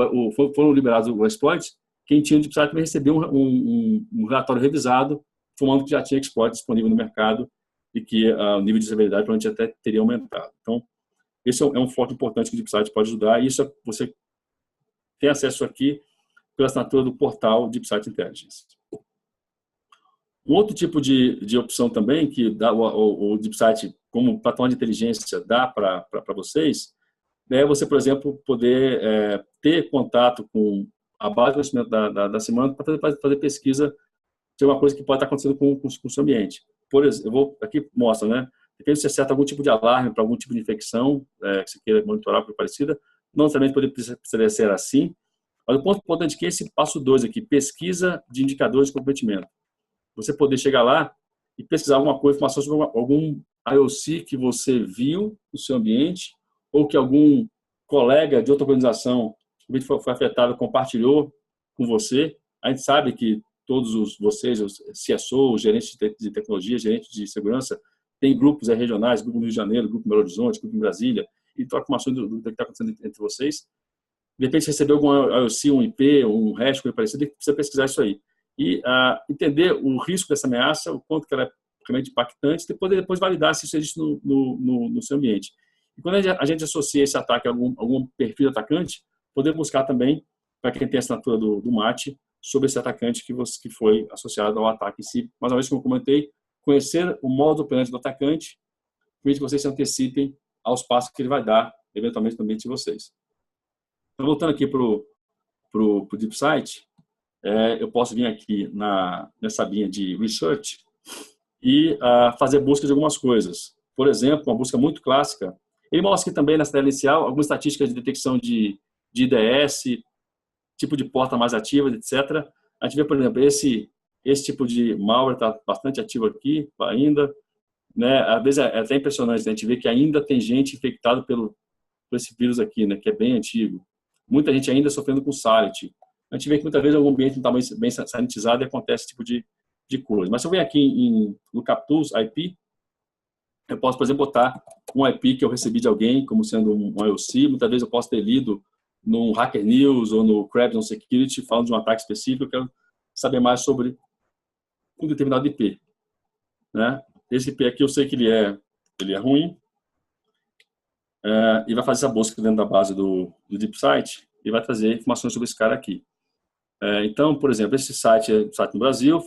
foram liberados o exploit, quem tinha o Deep Site também recebeu um relatório revisado, informando que já tinha exploit disponível no mercado e que o nível de severidade provavelmente até teria aumentado. Então, esse é um foco importante que o Deep Site pode ajudar, e isso você tem acesso aqui pela assinatura do portal Deep Site Intelligence. Um outro tipo de opção também que dá, o Deep Site, como plataforma de inteligência, dá para vocês, é você, por exemplo, poder ter contato com a base de conhecimento da semana para fazer pesquisa de uma coisa que pode estar acontecendo com o seu ambiente. Por exemplo, aqui mostra, né? Depende se você acerta algum tipo de alarme para algum tipo de infecção que você queira monitorar ou coisa parecida. Não necessariamente precisaria ser assim. Mas o ponto importante aqui é esse passo 2 aqui, pesquisa de indicadores de comprometimento. Você poder chegar lá e pesquisar alguma coisa, informação sobre algum IOC que você viu no seu ambiente ou que algum colega de outra organização que foi afetado compartilhou com você. A gente sabe que todos vocês, os CSO, os gerentes de tecnologia, gerentes de segurança, tem grupos regionais, grupo no Rio de Janeiro, grupo em Belo Horizonte, grupo em Brasília, e troca informações do que está acontecendo entre vocês. De repente, você recebeu algum IOC, um IP, um hash, coisa parecida, precisa pesquisar isso aí. E entender o risco dessa ameaça, o quanto que ela é realmente impactante, depois validar se isso existe no seu ambiente. E quando a gente associa esse ataque a algum perfil atacante, poder buscar também, para quem tem a assinatura do MAT, sobre esse atacante que foi associado ao ataque em si. Mais uma vez, como eu comentei, conhecer o modo operante do atacante, permite que vocês se antecipem aos passos que ele vai dar, eventualmente, no ambiente de vocês. Então, voltando aqui para o Deep Site, eu posso vir aqui nessa abinha de Research e fazer busca de algumas coisas. Por exemplo, uma busca muito clássica. Ele mostra aqui também, nessa tela inicial, algumas estatísticas de detecção de IDS, tipo de porta mais ativa, etc. A gente vê, por exemplo, esse tipo de malware está bastante ativo aqui ainda. Né? Às vezes é até impressionante, né? A gente vê que ainda tem gente infectada por esse vírus aqui, né? Que é bem antigo. Muita gente ainda sofrendo com Sality. A gente vê que muitas vezes algum ambiente não está bem sanitizado e acontece esse tipo de coisa. Mas se eu venho aqui no Captools IP, eu posso, por exemplo, botar um IP que eu recebi de alguém como sendo um IOC. Muitas vezes eu posso ter lido no Hacker News ou no Krebs on Security falando de um ataque específico. Eu quero saber mais sobre um determinado IP. Né? Esse IP aqui eu sei que ele é ruim. E vai fazer essa busca dentro da base do Deep Site e vai trazer informações sobre esse cara aqui. Então, por exemplo, esse site é um site no Brasil,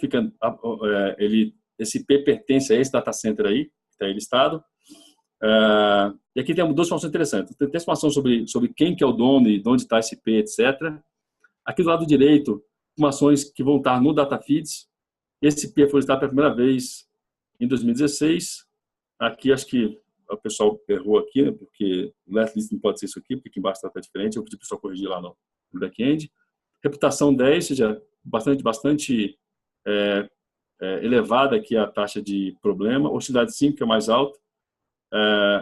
esse IP pertence a esse data center aí, que está aí listado. E aqui tem duas informações interessantes. Tem informação sobre quem que é o dono e de onde está esse IP, etc. Aqui do lado direito, informações que vão estar no DataFeeds. Esse IP foi listado pela primeira vez em 2016. Aqui acho que o pessoal errou aqui, né, porque o last list não pode ser isso aqui, porque aqui embaixo está diferente. Eu pedi para o pessoal corrigir lá no back-end. Reputação 10, ou seja, bastante elevada aqui a taxa de problema. Hostilidade 5, que é mais alta.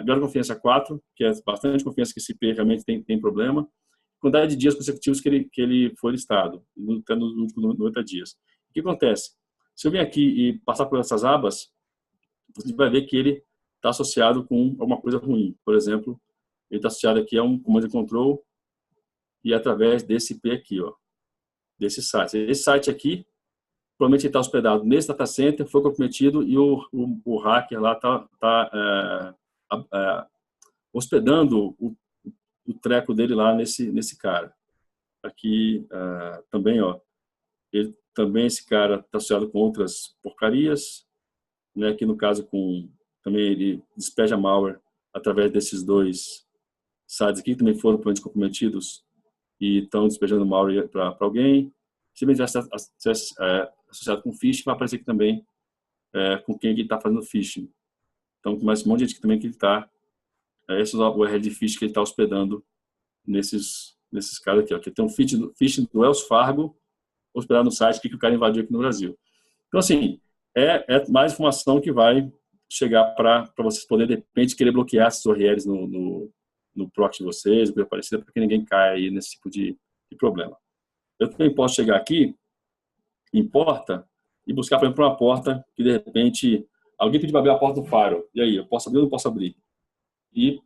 Grau de confiança 4, que é bastante confiança que esse IP realmente tem problema. Quantidade de dias consecutivos que ele foi listado, nos últimos 90 dias. O que acontece? Se eu vir aqui e passar por essas abas, você vai ver que ele está associado com alguma coisa ruim. Por exemplo, ele está associado aqui a um comando de control e através desse IP aqui, ó, desse site. Esse site aqui, provavelmente ele está hospedado nesse data center, foi comprometido e o hacker lá está hospedando o treco dele lá nesse cara. Aqui também, ó, esse cara está associado com outras porcarias, né? Aqui no caso também ele despeja malware através desses dois sites aqui, que também foram provavelmente comprometidos e estão despejando malware para alguém. Se ele estiver associado com phishing, vai aparecer aqui também com quem ele está fazendo phishing. Então, começa um monte de gente também que ele está... Esse é o URL de phishing que ele está hospedando nesses caras aqui. Ó, que tem um phishing do Wells Fargo hospedado no site que o cara invadiu aqui no Brasil. Então, assim, é mais informação que vai chegar para vocês poderem, de repente, querer bloquear esses URLs no proxy de vocês, coisa parecida, para que ninguém caia aí nesse tipo de problema. Eu também posso chegar aqui em porta e buscar, por exemplo, uma porta que, de repente, alguém pediu para abrir a porta do firewall. E aí, eu posso abrir ou não posso abrir? E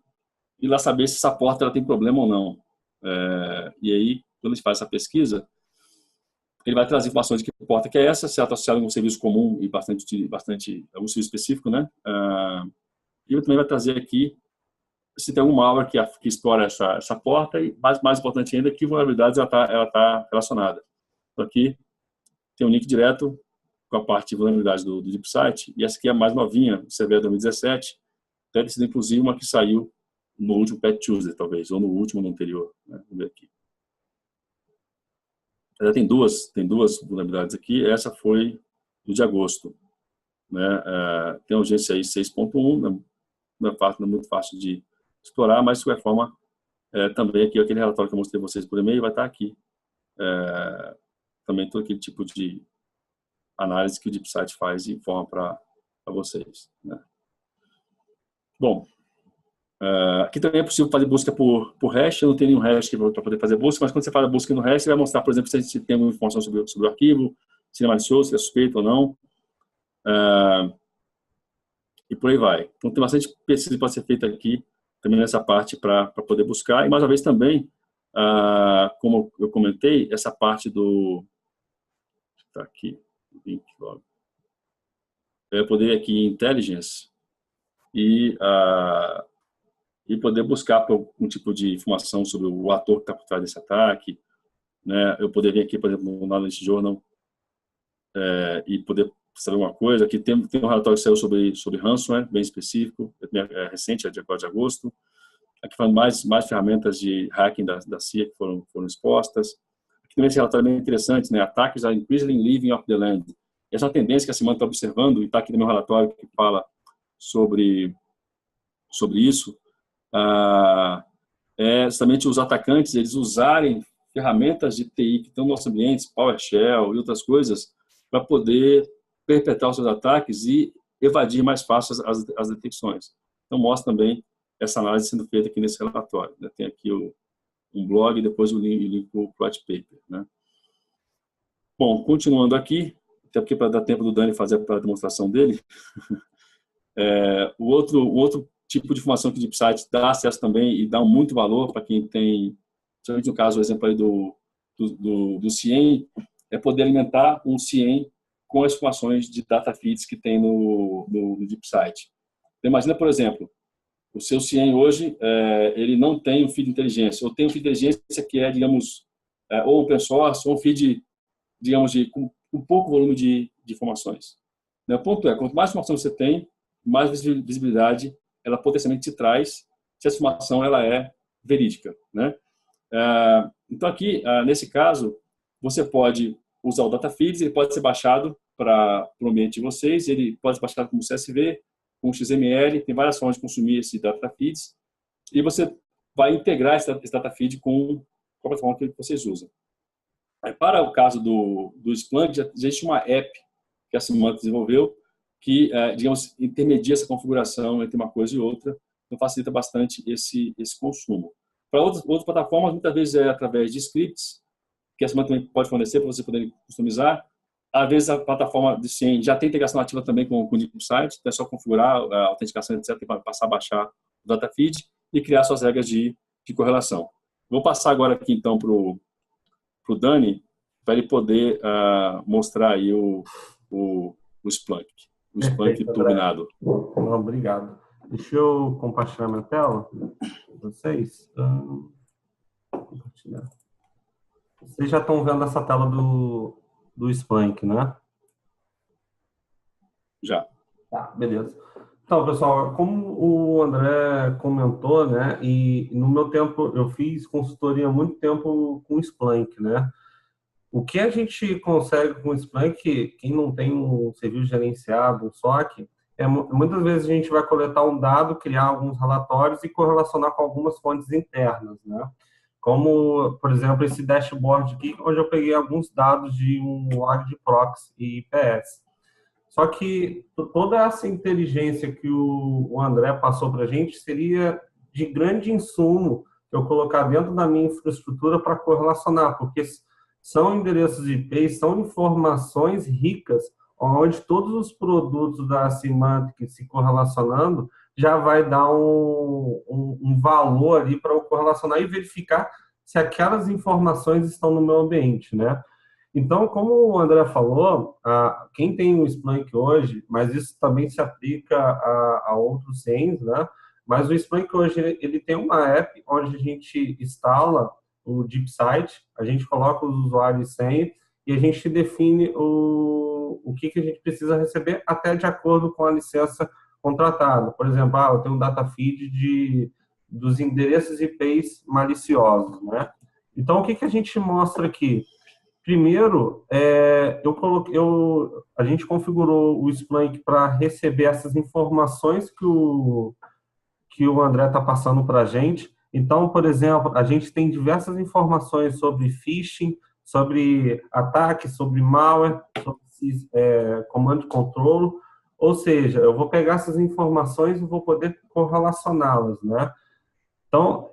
lá saber se essa porta ela tem problema ou não. E aí, quando a gente faz essa pesquisa, ele vai trazer informações de que porta que é essa, se ela está associada a um serviço comum e bastante algum serviço específico, né? E ele também vai trazer aqui se tem algum malware que explora essa porta e, mais importante ainda, que vulnerabilidades ela tá relacionada. Então, aqui tem um link direto com a parte de vulnerabilidades do DeepSight, e essa aqui é a mais novinha, o CVE 2017, deve ser inclusive uma que saiu no último Patch Tuesday, talvez, ou no último, no anterior, né? Vamos ver aqui. Ela tem duas vulnerabilidades aqui, essa foi do de agosto, né? Tem a urgência aí 6.1, não é muito fácil de explorar, mas de qualquer forma, também aqui aquele relatório que eu mostrei para vocês por e-mail vai estar aqui. Também todo aquele tipo de análise que o DeepSight faz e informa para vocês, né? Bom, aqui também é possível fazer busca por hash. Eu não tenho nenhum hash para poder fazer busca, mas quando você faz a busca no hash, você vai mostrar, por exemplo, se tem alguma informação sobre o arquivo, se ele é malicioso, se é suspeito ou não, e por aí vai. Então, tem bastante pesquisa que pode ser feita aqui, também nessa parte, para poder buscar. E, mais uma vez, também, como eu comentei, essa parte do... Está aqui, link logo. Eu poder ir aqui em Intelligence e poder buscar por algum tipo de informação sobre o ator que está por trás desse ataque, né? Eu poder vir aqui, por exemplo, no Knowledge Journal e poder saber alguma coisa. Aqui tem um relatório que saiu sobre ransomware, bem específico, recente, é de agora de agosto. Aqui falando mais ferramentas de hacking da CIA que foram expostas. Aqui também esse relatório é bem interessante, né? Ataques are increasingly leaving off the land. Essa é uma tendência que a Simone está observando, e está aqui no meu relatório que fala sobre isso. Justamente os atacantes, eles usarem ferramentas de TI que estão nos nossos ambientes, PowerShell e outras coisas, para poder perpetrar os seus ataques e evadir mais fácil as detecções. Então, mostra também essa análise sendo feita aqui nesse relatório, né? Tem aqui um blog e depois o link para o white paper, né? Bom, continuando aqui, até porque para dar tempo do Dani fazer a demonstração dele, o outro tipo de informação que o DeepSight dá acesso também e dá muito valor para quem tem, principalmente no caso, o exemplo aí do CIEM, é poder alimentar um CIEM com as informações de data feeds que tem no DeepSight. Então, imagina, por exemplo, o seu CIEM hoje, ele não tem um feed de inteligência, ou tem um feed de inteligência que é, digamos, ou open source, ou um feed, digamos, com pouco volume de informações. O ponto é, quanto mais informação você tem, mais visibilidade ela potencialmente te traz se a informação ela é verídica, né? Então aqui, nesse caso, você pode usar o data feeds, ele pode ser baixado para o ambiente de vocês, ele pode ser baixado como CSV, com XML, tem várias formas de consumir esse data feeds, e você vai integrar esse data feed com a plataforma que vocês usam. Para o caso do Splunk, já existe uma app que a Symantec desenvolveu que, digamos, intermedia essa configuração entre uma coisa e outra, então facilita bastante esse consumo. Para outras plataformas, muitas vezes é através de scripts, que a Symantec também pode fornecer para você poder customizar. Às vezes a plataforma de CIEM já tem integração nativa também com o DeepSight, então é só configurar a autenticação, etc., para passar a baixar o data feed e criar suas regras de correlação. Vou passar agora aqui, então, para o Dani, para ele poder mostrar aí o Splunk. O Splunk turbinado. Obrigado. Deixa eu compartilhar minha tela com vocês. Compartilhar. Vocês já estão vendo essa tela do Splunk, né? Já. Tá, beleza. Então, pessoal, como o André comentou, né? E no meu tempo, eu fiz consultoria há muito tempo com o Splunk, né? O que a gente consegue com o Splunk, quem não tem um serviço gerenciado, um SOC, muitas vezes a gente vai coletar um dado, criar alguns relatórios e correlacionar com algumas fontes internas, né? Como, por exemplo, esse dashboard aqui, onde eu peguei alguns dados de um log de proxy e IPS. Só que toda essa inteligência que o André passou para a gente seria de grande insumo eu colocar dentro da minha infraestrutura para correlacionar, porque são endereços IP, são informações ricas, onde todos os produtos da Symantec se correlacionando já vai dar um valor ali para eu correlacionar e verificar se aquelas informações estão no meu ambiente, né? Então, como o André falou, quem tem o Splunk hoje, mas isso também se aplica a outros CIEMs, né? Mas o Splunk hoje, ele tem uma app onde a gente instala o DeepSight, a gente coloca os usuários e senha e a gente define o que a gente precisa receber até de acordo com a licença contratada. Por exemplo, eu tenho um data feed dos endereços IPs maliciosos, né? Então, o que a gente mostra aqui? Primeiro, a gente configurou o Splunk para receber essas informações que o André está passando para a gente. Então, por exemplo, a gente tem diversas informações sobre phishing, sobre ataque, sobre malware, sobre comando e controle. Ou seja, eu vou pegar essas informações e vou poder correlacioná-las, né? Então,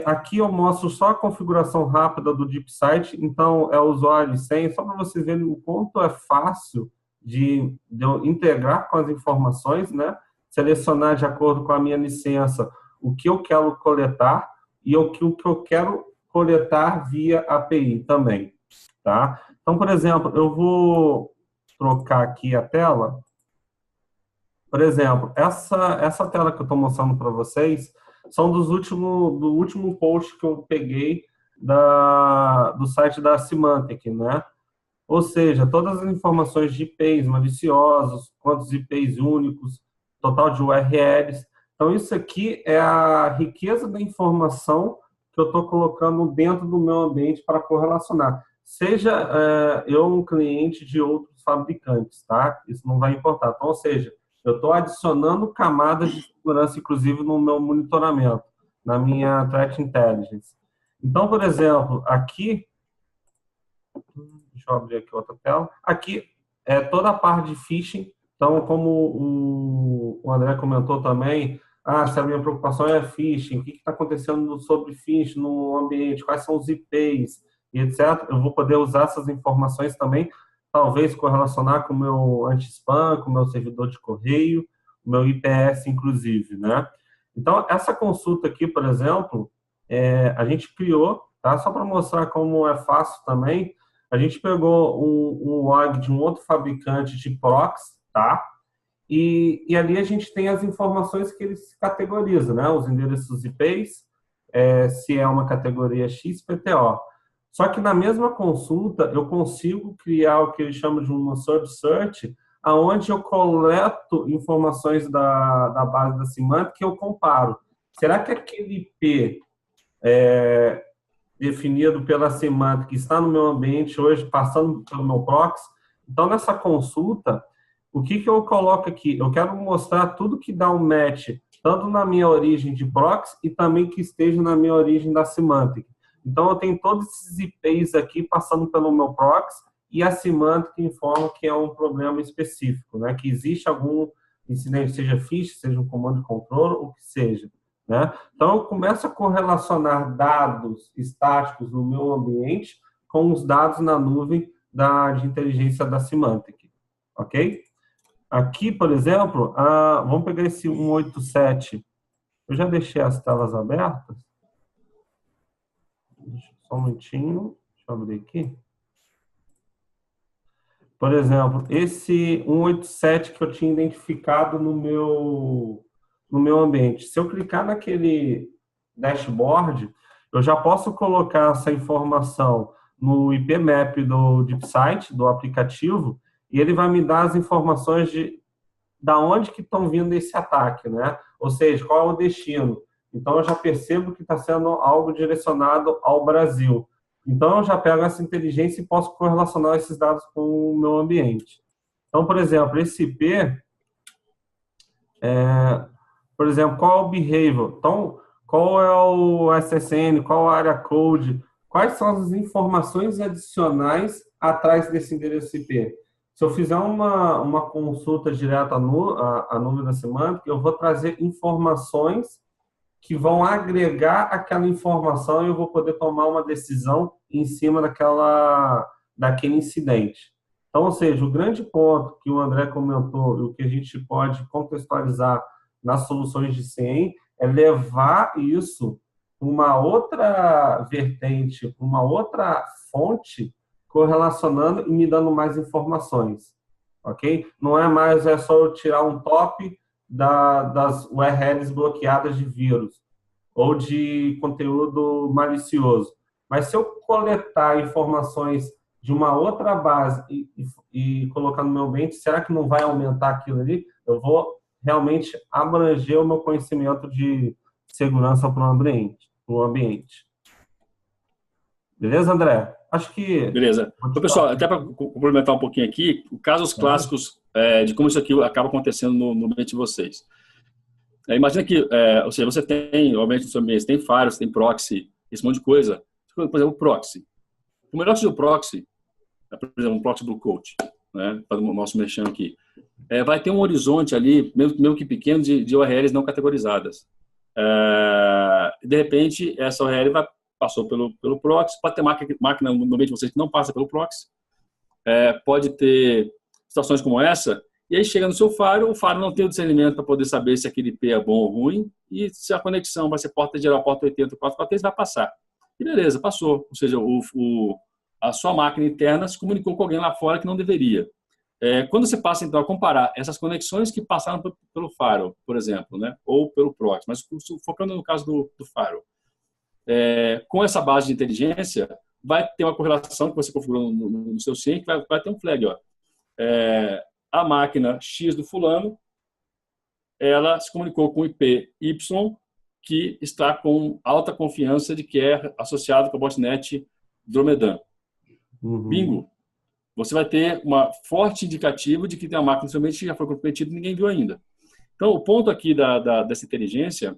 aqui eu mostro só a configuração rápida do DeepSight. Então, é usuário e senha, só para você ver o quanto é fácil de eu integrar com as informações, né? Selecionar de acordo com a minha licença o que eu quero coletar e o que eu quero coletar via API também, tá? Então, por exemplo, eu vou trocar aqui a tela. Por exemplo, essa tela que eu estou mostrando para vocês são do último post que eu peguei do site da Symantec, né? Ou seja, todas as informações de IPs maliciosos, quantos IPs únicos, total de URLs. Então, isso aqui é a riqueza da informação que eu estou colocando dentro do meu ambiente para correlacionar. Seja eu um cliente de outros fabricantes, tá? Isso não vai importar. Então, ou seja, eu estou adicionando camadas de segurança, inclusive, no meu monitoramento, na minha Threat Intelligence. Então, por exemplo, aqui, deixa eu abrir aqui outra tela. Aqui é toda a parte de phishing. Então, como o André comentou também, se a minha preocupação é phishing, o que está acontecendo sobre phishing no ambiente, quais são os IPs, e etc. Eu vou poder usar essas informações também, talvez correlacionar com o meu anti-spam, com o meu servidor de correio, o meu IPS, inclusive, né? Então, essa consulta aqui, por exemplo, a gente criou, tá? Só para mostrar como é fácil também, a gente pegou um log de um outro fabricante de proxy, tá? E ali a gente tem as informações que ele se categoriza, né? Os endereços IPs, se é uma categoria XPTO. Só que na mesma consulta eu consigo criar o que eles chamam de uma sub-search, aonde eu coleto informações da base da Symantec que eu comparo. Será que aquele IP definido pela Symantec que está no meu ambiente hoje, passando pelo meu proxy? Então, nessa consulta, o que eu coloco aqui? Eu quero mostrar tudo que dá um match, tanto na minha origem de proxy e também que esteja na minha origem da Symantec. Então, eu tenho todos esses IPs aqui passando pelo meu proxy e a Symantec informa que é um problema específico, né? Que existe algum incidente, seja phishing, seja um comando de controle, o que seja, né? Então, eu começo a correlacionar dados estáticos no meu ambiente com os dados na nuvem de inteligência da Symantec, ok? Aqui, por exemplo, vamos pegar esse 187. Eu já deixei as telas abertas. Só um momentinho. Deixa eu abrir aqui. Por exemplo, esse 187 que eu tinha identificado no meu ambiente. Se eu clicar naquele dashboard, eu já posso colocar essa informação no IP map do DeepSight, do aplicativo, e ele vai me dar as informações da onde que estão vindo esse ataque, né? Ou seja, qual é o destino. Então, eu já percebo que está sendo algo direcionado ao Brasil. Então, eu já pego essa inteligência e posso correlacionar esses dados com o meu ambiente. Então, por exemplo, esse IP, por exemplo, qual é o behavior? Então, qual é o SSN, qual a área code, quais são as informações adicionais atrás desse endereço IP? Se eu fizer uma consulta direta à nuvem da Symantec, eu vou trazer informações que vão agregar aquela informação e eu vou poder tomar uma decisão em cima daquele incidente. Então, ou seja, o grande ponto que o André comentou e o que a gente pode contextualizar nas soluções de CIEM é levar isso uma outra vertente, uma outra fonte, correlacionando e me dando mais informações, ok? Não é mais só eu tirar um top das URLs bloqueadas de vírus ou de conteúdo malicioso. Mas se eu coletar informações de uma outra base e colocar no meu ambiente, será que não vai aumentar aquilo ali? Eu vou realmente abranger o meu conhecimento de segurança para o ambiente. Beleza, André? Acho que... Beleza. Então, pessoal, até para complementar um pouquinho aqui, casos clássicos de como isso aqui acaba acontecendo no ambiente de vocês. Imagina que, ou seja, você tem, obviamente, no seu ambiente, tem firewall, tem proxy, esse monte de coisa. Por exemplo, o proxy. O melhor do proxy, por exemplo, um proxy Blue Coat, né, para o nosso merchan aqui, vai ter um horizonte ali, mesmo que pequeno, de URLs não categorizadas. De repente, essa URL passou pelo proxy, pode ter máquina no ambiente de vocês que não passa pelo proxy, pode ter situações como essa, e aí chega no seu firewall, o firewall não tem o discernimento para poder saber se aquele IP é bom ou ruim, e se a conexão vai ser porta geral, porta 80, 443, vai passar. E beleza, passou. Ou seja, a sua máquina interna se comunicou com alguém lá fora que não deveria. Quando você passa, então, a comparar essas conexões que passaram pelo firewall, por exemplo, né, ou pelo proxy, mas focando no caso do firewall, com essa base de inteligência, vai ter uma correlação que você configurou no seu SIEM, que vai ter um flag. Ó. A máquina X do fulano, ela se comunicou com o IP Y, que está com alta confiança de que é associado com a botnet Dromedan. Bingo! Você vai ter uma forte indicativo de que tem uma máquina somente que já foi comprometida e ninguém viu ainda. Então, o ponto aqui dessa inteligência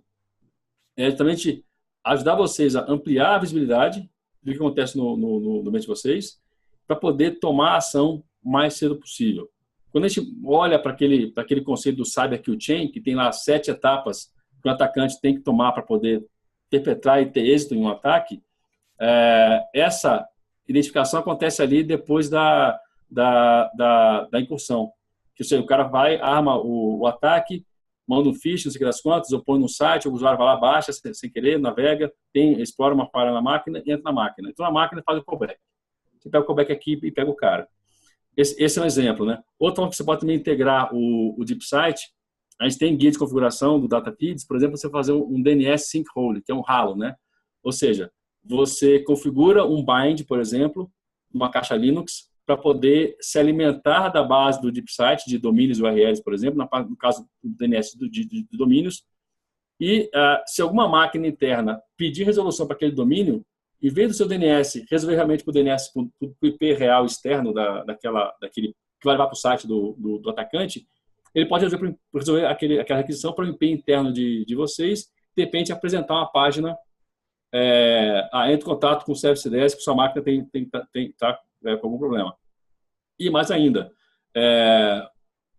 é justamente ajudar vocês a ampliar a visibilidade do que acontece no ambiente de vocês, para poder tomar a ação o mais cedo possível. Quando a gente olha para aquele conceito do Cyber Kill Chain, que tem lá 7 etapas que o atacante tem que tomar para poder perpetrar e ter êxito em um ataque, essa identificação acontece ali depois da incursão. Que, ou seja, o cara vai, arma o ataque, manda um phishing, não sei o que das quantas, ou põe no site, o usuário vai lá, baixa sem querer, navega, explora uma falha na máquina e entra na máquina. Então, a máquina faz o callback. Você pega o callback aqui e pega o cara. Esse é um exemplo, né? Outra forma que você pode também integrar o DeepSight, a gente tem guia de configuração do DataFeeds, por exemplo, você fazer um DNS Sync Role, que é um ralo, né? Ou seja, você configura um bind, por exemplo, uma caixa Linux, para poder se alimentar da base do DeepSight, de domínios URLs, por exemplo, no caso do DNS de domínios, e se alguma máquina interna pedir resolução para aquele domínio, em vez do seu DNS resolver realmente com o DNS, com o IP real externo daquele que vai levar para o site do atacante, ele pode resolver aquela requisição para o IP interno de vocês, de repente apresentar uma página, entre em contato com o Service Desk, que sua máquina está com algum problema. E mais ainda,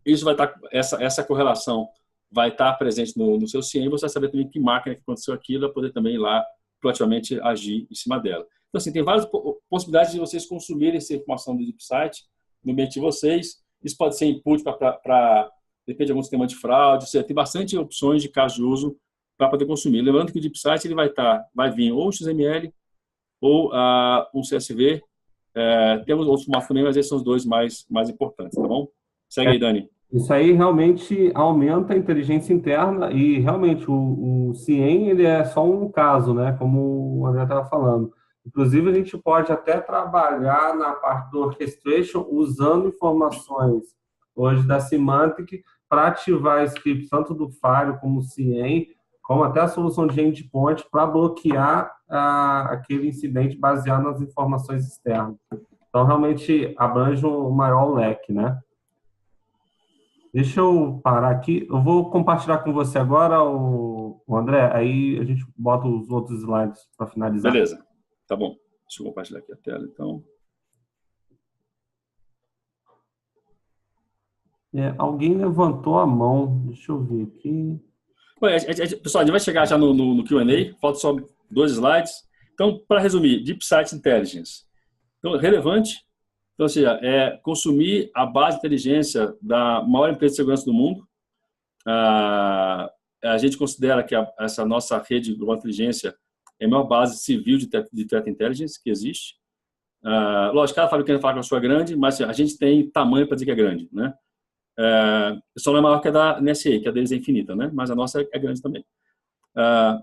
isso vai estar, essa correlação vai estar presente no seu CIEM, você vai saber também que máquina que aconteceu aquilo, vai poder também ir lá proativamente agir em cima dela. Então, assim, tem várias possibilidades de vocês consumirem essa informação do DeepSight no ambiente de vocês. Isso pode ser input para depende de algum sistema de fraude. Você tem bastante opções de caso de uso para poder consumir. Lembrando que o DeepSight ele vai vir ou XML ou um CSV. Temos outros formatos também, mas esses são os dois mais importantes, tá bom? Segue aí, Dani. Isso aí realmente aumenta a inteligência interna e realmente o CIEM ele é só um caso, né? Como o André estava falando. Inclusive, a gente pode até trabalhar na parte do orchestration usando informações hoje da Symantec para ativar scripts tanto do Firewall como do CIEM, como até a solução de endpoint para bloquear aquele incidente baseado nas informações externas. Então, realmente abrange um maior leque, né? Deixa eu parar aqui. Eu vou compartilhar com você agora, o André, aí a gente bota os outros slides para finalizar. Beleza, tá bom. Deixa eu compartilhar aqui a tela, então. Alguém levantou a mão. Deixa eu ver aqui. Pessoal, a gente vai chegar já no Q&A. Falta só 2 slides. Então, para resumir, DeepSight Intelligence. Então, relevante. Então, ou seja, consumir a base de inteligência da maior empresa de segurança do mundo. A gente considera que essa nossa rede global de inteligência é a maior base civil de threat intelligence que existe. Lógico, cada fabricante fala que a sua é grande, mas a gente tem tamanho para dizer que é grande, né? Só não é maior que a da NSA, que a deles é infinita, né? Mas a nossa é grande também.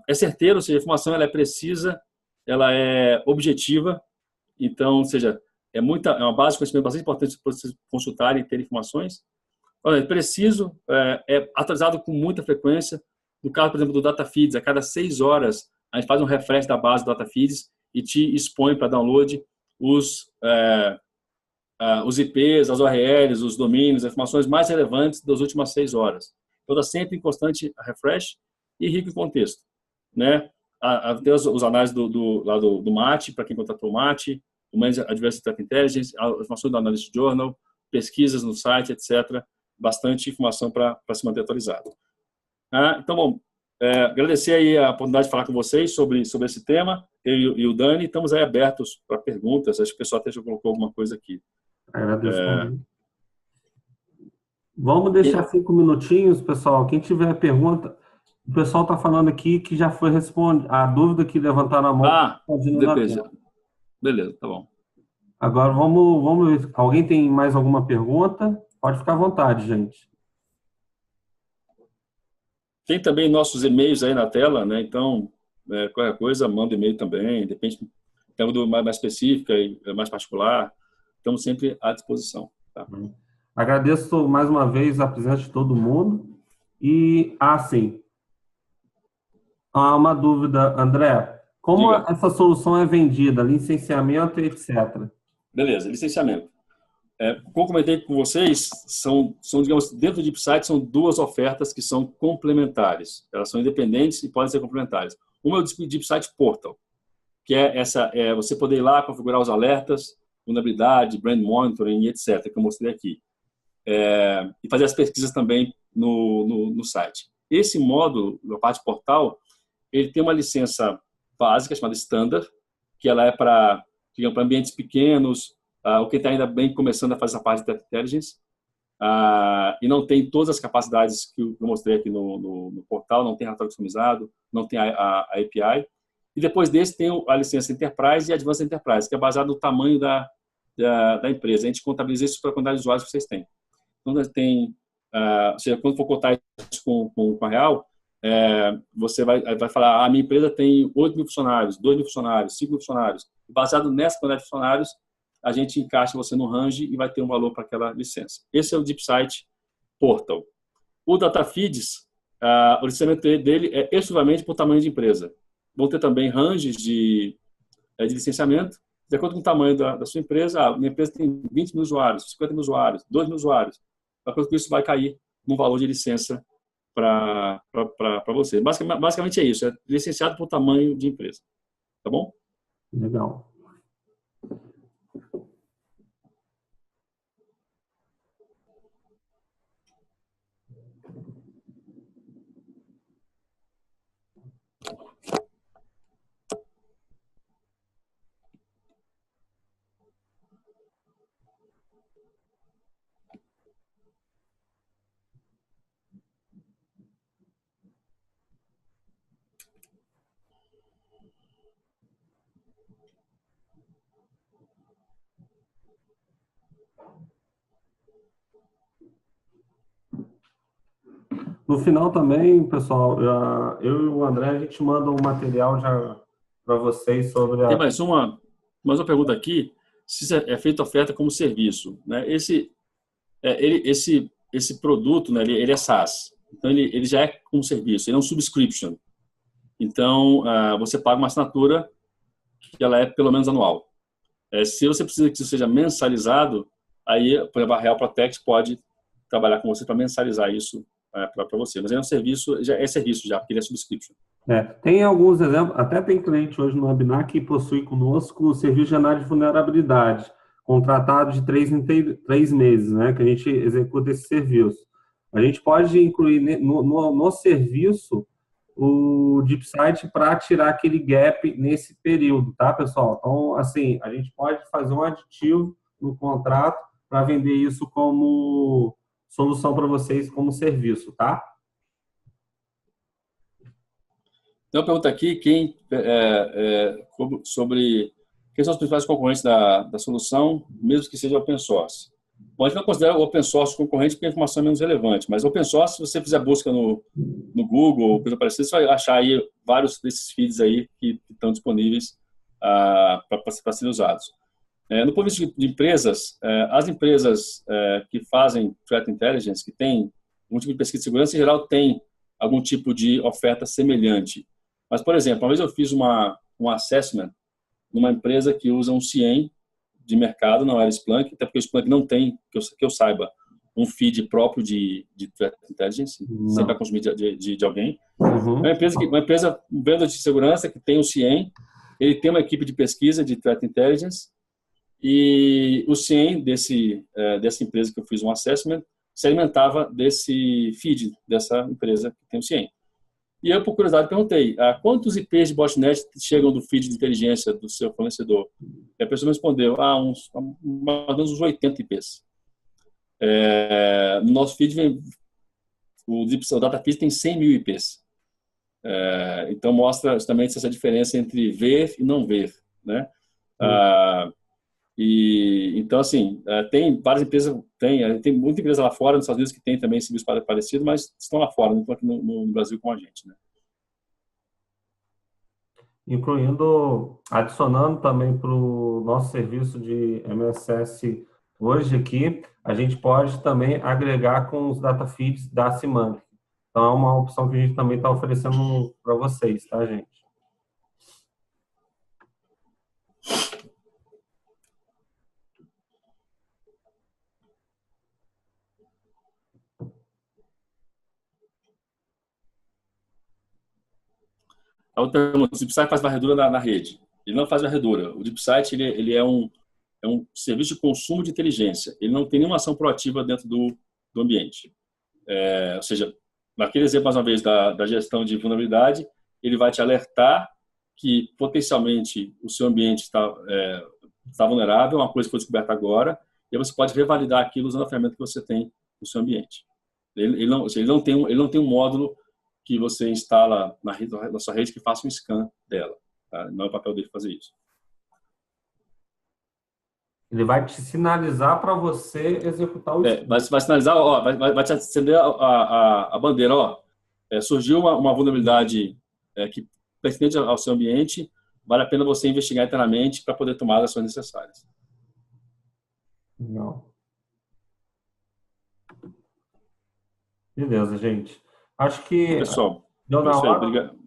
É certeiro, ou seja, a informação ela é precisa, ela é objetiva, então, ou seja, é uma base de conhecimento bastante importante para vocês consultarem e ter informações. Olha, é preciso, é atualizado com muita frequência. No caso, por exemplo, do data feeds, a cada 6 horas a gente faz um refresh da base do data feeds e te expõe para download os IPs, as URLs, os domínios, as informações mais relevantes das últimas 6 horas. Toda sempre em constante refresh e rico em contexto, né? Tem os análises do MAT, para quem contratou o MAT, o Managed Advanced Threat Intelligence, as informações do Analyst Journal, pesquisas no site, etc. Bastante informação para se manter atualizado. Então, bom, agradecer aí a oportunidade de falar com vocês sobre esse tema. Eu e o Dani estamos aí abertos para perguntas. Acho que o pessoal até já colocou alguma coisa aqui. Agradeço. Vamos deixar 5 minutinhos, pessoal. Quem tiver pergunta, o pessoal está falando aqui que já foi respondida. A dúvida que levantaram a mão. Beleza, tá bom. Agora vamos ver. Alguém tem mais alguma pergunta? Pode ficar à vontade, gente. Tem também nossos e-mails aí na tela, né? Então, qualquer coisa, manda e-mail também. Depende, tem uma mais específica e mais particular. Estamos sempre à disposição. Tá? Agradeço mais uma vez a presença de todo mundo. E, sim, há uma dúvida, André. Como Diga. Essa solução é vendida? Licenciamento, etc. Beleza, licenciamento. Como comentei com vocês, são, digamos, dentro do DeepSight são 2 ofertas que são complementares. Elas são independentes e podem ser complementares. Uma é o DeepSight Portal, que é você poder ir lá configurar os alertas, vulnerabilidade, brand monitoring, etc., que eu mostrei aqui. E fazer as pesquisas também no site. Esse módulo, na parte portal, ele tem uma licença básica chamada Standard, que ela é para ambientes pequenos, o que está ainda bem começando a fazer essa parte de Threat Intelligence, e não tem todas as capacidades que eu mostrei aqui no portal, não tem relatório customizado, não tem a API. E depois desse tem a licença Enterprise e Advanced Enterprise, que é baseado no tamanho da empresa. A gente contabiliza isso para a quantidade de usuários que vocês têm. Então, ou seja, quando for cotar isso com a Real, você vai falar, a minha empresa tem 8 mil funcionários, 2 mil funcionários, 5 mil funcionários. Baseado nessa quantidade de funcionários, a gente encaixa você no range e vai ter um valor para aquela licença. Esse é o DeepSight Portal. O DataFeeds, o licenciamento dele é exclusivamente por tamanho de empresa. Vão ter também ranges de licenciamento, de acordo com o tamanho da sua empresa. Minha empresa tem 20 mil usuários, 50 mil usuários, 2 mil usuários. De acordo com isso, vai cair no valor de licença para você. Basicamente é isso, é licenciado por tamanho de empresa. Tá bom? Legal. No final também, pessoal, eu e o André, a gente manda um material já para vocês sobre Tem mais uma pergunta aqui, se é feita oferta como serviço, né? Esse produto, né, ele é SaaS, então ele já é como serviço, ele é um subscription. Então, você paga uma assinatura que ela é pelo menos anual. Se você precisa que isso seja mensalizado, aí, por exemplo, a Real Protect pode trabalhar com você para mensalizar isso para você. Mas é um serviço, porque ele é subscription. Tem alguns exemplos, até tem cliente hoje no webinar que possui conosco o serviço de análise de vulnerabilidade, contratado de 3 em 3 meses, né, que a gente executa esse serviço. A gente pode incluir no serviço o DeepSight para tirar aquele gap nesse período, tá, pessoal? Então, assim, a gente pode fazer um aditivo no contrato para vender isso como solução para vocês como serviço, tá? Tem uma pergunta aqui, sobre quem são os principais concorrentes da solução, mesmo que seja open source. Bom, a gente não considera o open source concorrente porque a informação é menos relevante, mas open source, se você fizer busca no Google ou coisa parecida, você vai achar aí vários desses feeds aí que estão disponíveis para serem usados. No ponto de vista de empresas, as empresas que fazem threat intelligence, que têm um tipo de pesquisa de segurança, em geral, tem algum tipo de oferta semelhante. Mas, por exemplo, uma vez eu fiz um assessment numa empresa que usa um CIEM de mercado, não era Splunk, até porque o Splunk não tem, que eu saiba, um feed próprio de threat intelligence, sempre vai consumir de alguém. Uhum. Uma empresa, um vendedor de segurança que tem o CIEM, ele tem uma equipe de pesquisa de threat intelligence, e o CIEM dessa empresa que eu fiz um assessment se alimentava desse feed dessa empresa que tem o CIEM. E eu, por curiosidade, perguntei quantos IPs de botnet chegam do feed de inteligência do seu fornecedor. E a pessoa me respondeu, mais ou menos uns 80 IPs. No nosso feed, o DataFeed tem 100 mil IPs. Então, mostra justamente essa diferença entre ver e não ver, né? Então, assim, tem várias empresas, tem muita empresa lá fora, nos Estados Unidos, que tem também serviço parecido, mas estão lá fora, não estão aqui no Brasil com a gente, né? Incluindo, adicionando também para o nosso serviço de MSS hoje aqui, a gente pode também agregar com os data feeds da Symantec. Então, é uma opção que a gente também está oferecendo para vocês, tá, gente? O DeepSight faz varredura na rede. Ele não faz varredura. O DeepSight ele é um serviço de consumo de inteligência. Ele não tem nenhuma ação proativa dentro do ambiente. Ou seja, naquele exemplo, mais uma vez, da gestão de vulnerabilidade, ele vai te alertar que potencialmente o seu ambiente está vulnerável, uma coisa que foi descoberta agora, e você pode revalidar aquilo usando a ferramenta que você tem no seu ambiente. Ele não tem um módulo que você instala na sua rede que faça um scan dela. Tá? Não é o papel dele fazer isso. Ele vai te sinalizar para você executar o scan. Vai sinalizar, vai te acender a bandeira. Surgiu uma vulnerabilidade que pertence ao seu ambiente, vale a pena você investigar internamente para poder tomar as ações necessárias. Não. Beleza, gente. Acho que pessoal, deu na hora. Obrigado.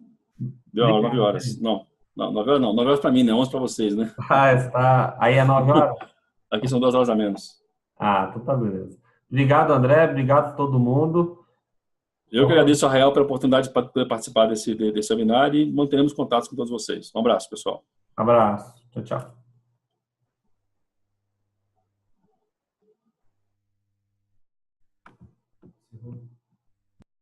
Deu 9 horas. Não, 9 horas não. 9 horas para mim, né? 11 para vocês, né? Aí é 9 horas? Aqui são 2 horas a menos. Então tá beleza. Obrigado, André. Obrigado a todo mundo. Eu que agradeço a Real pela oportunidade de poder participar desse webinar e manteremos contatos com todos vocês. Um abraço, pessoal. Abraço. Tchau, tchau.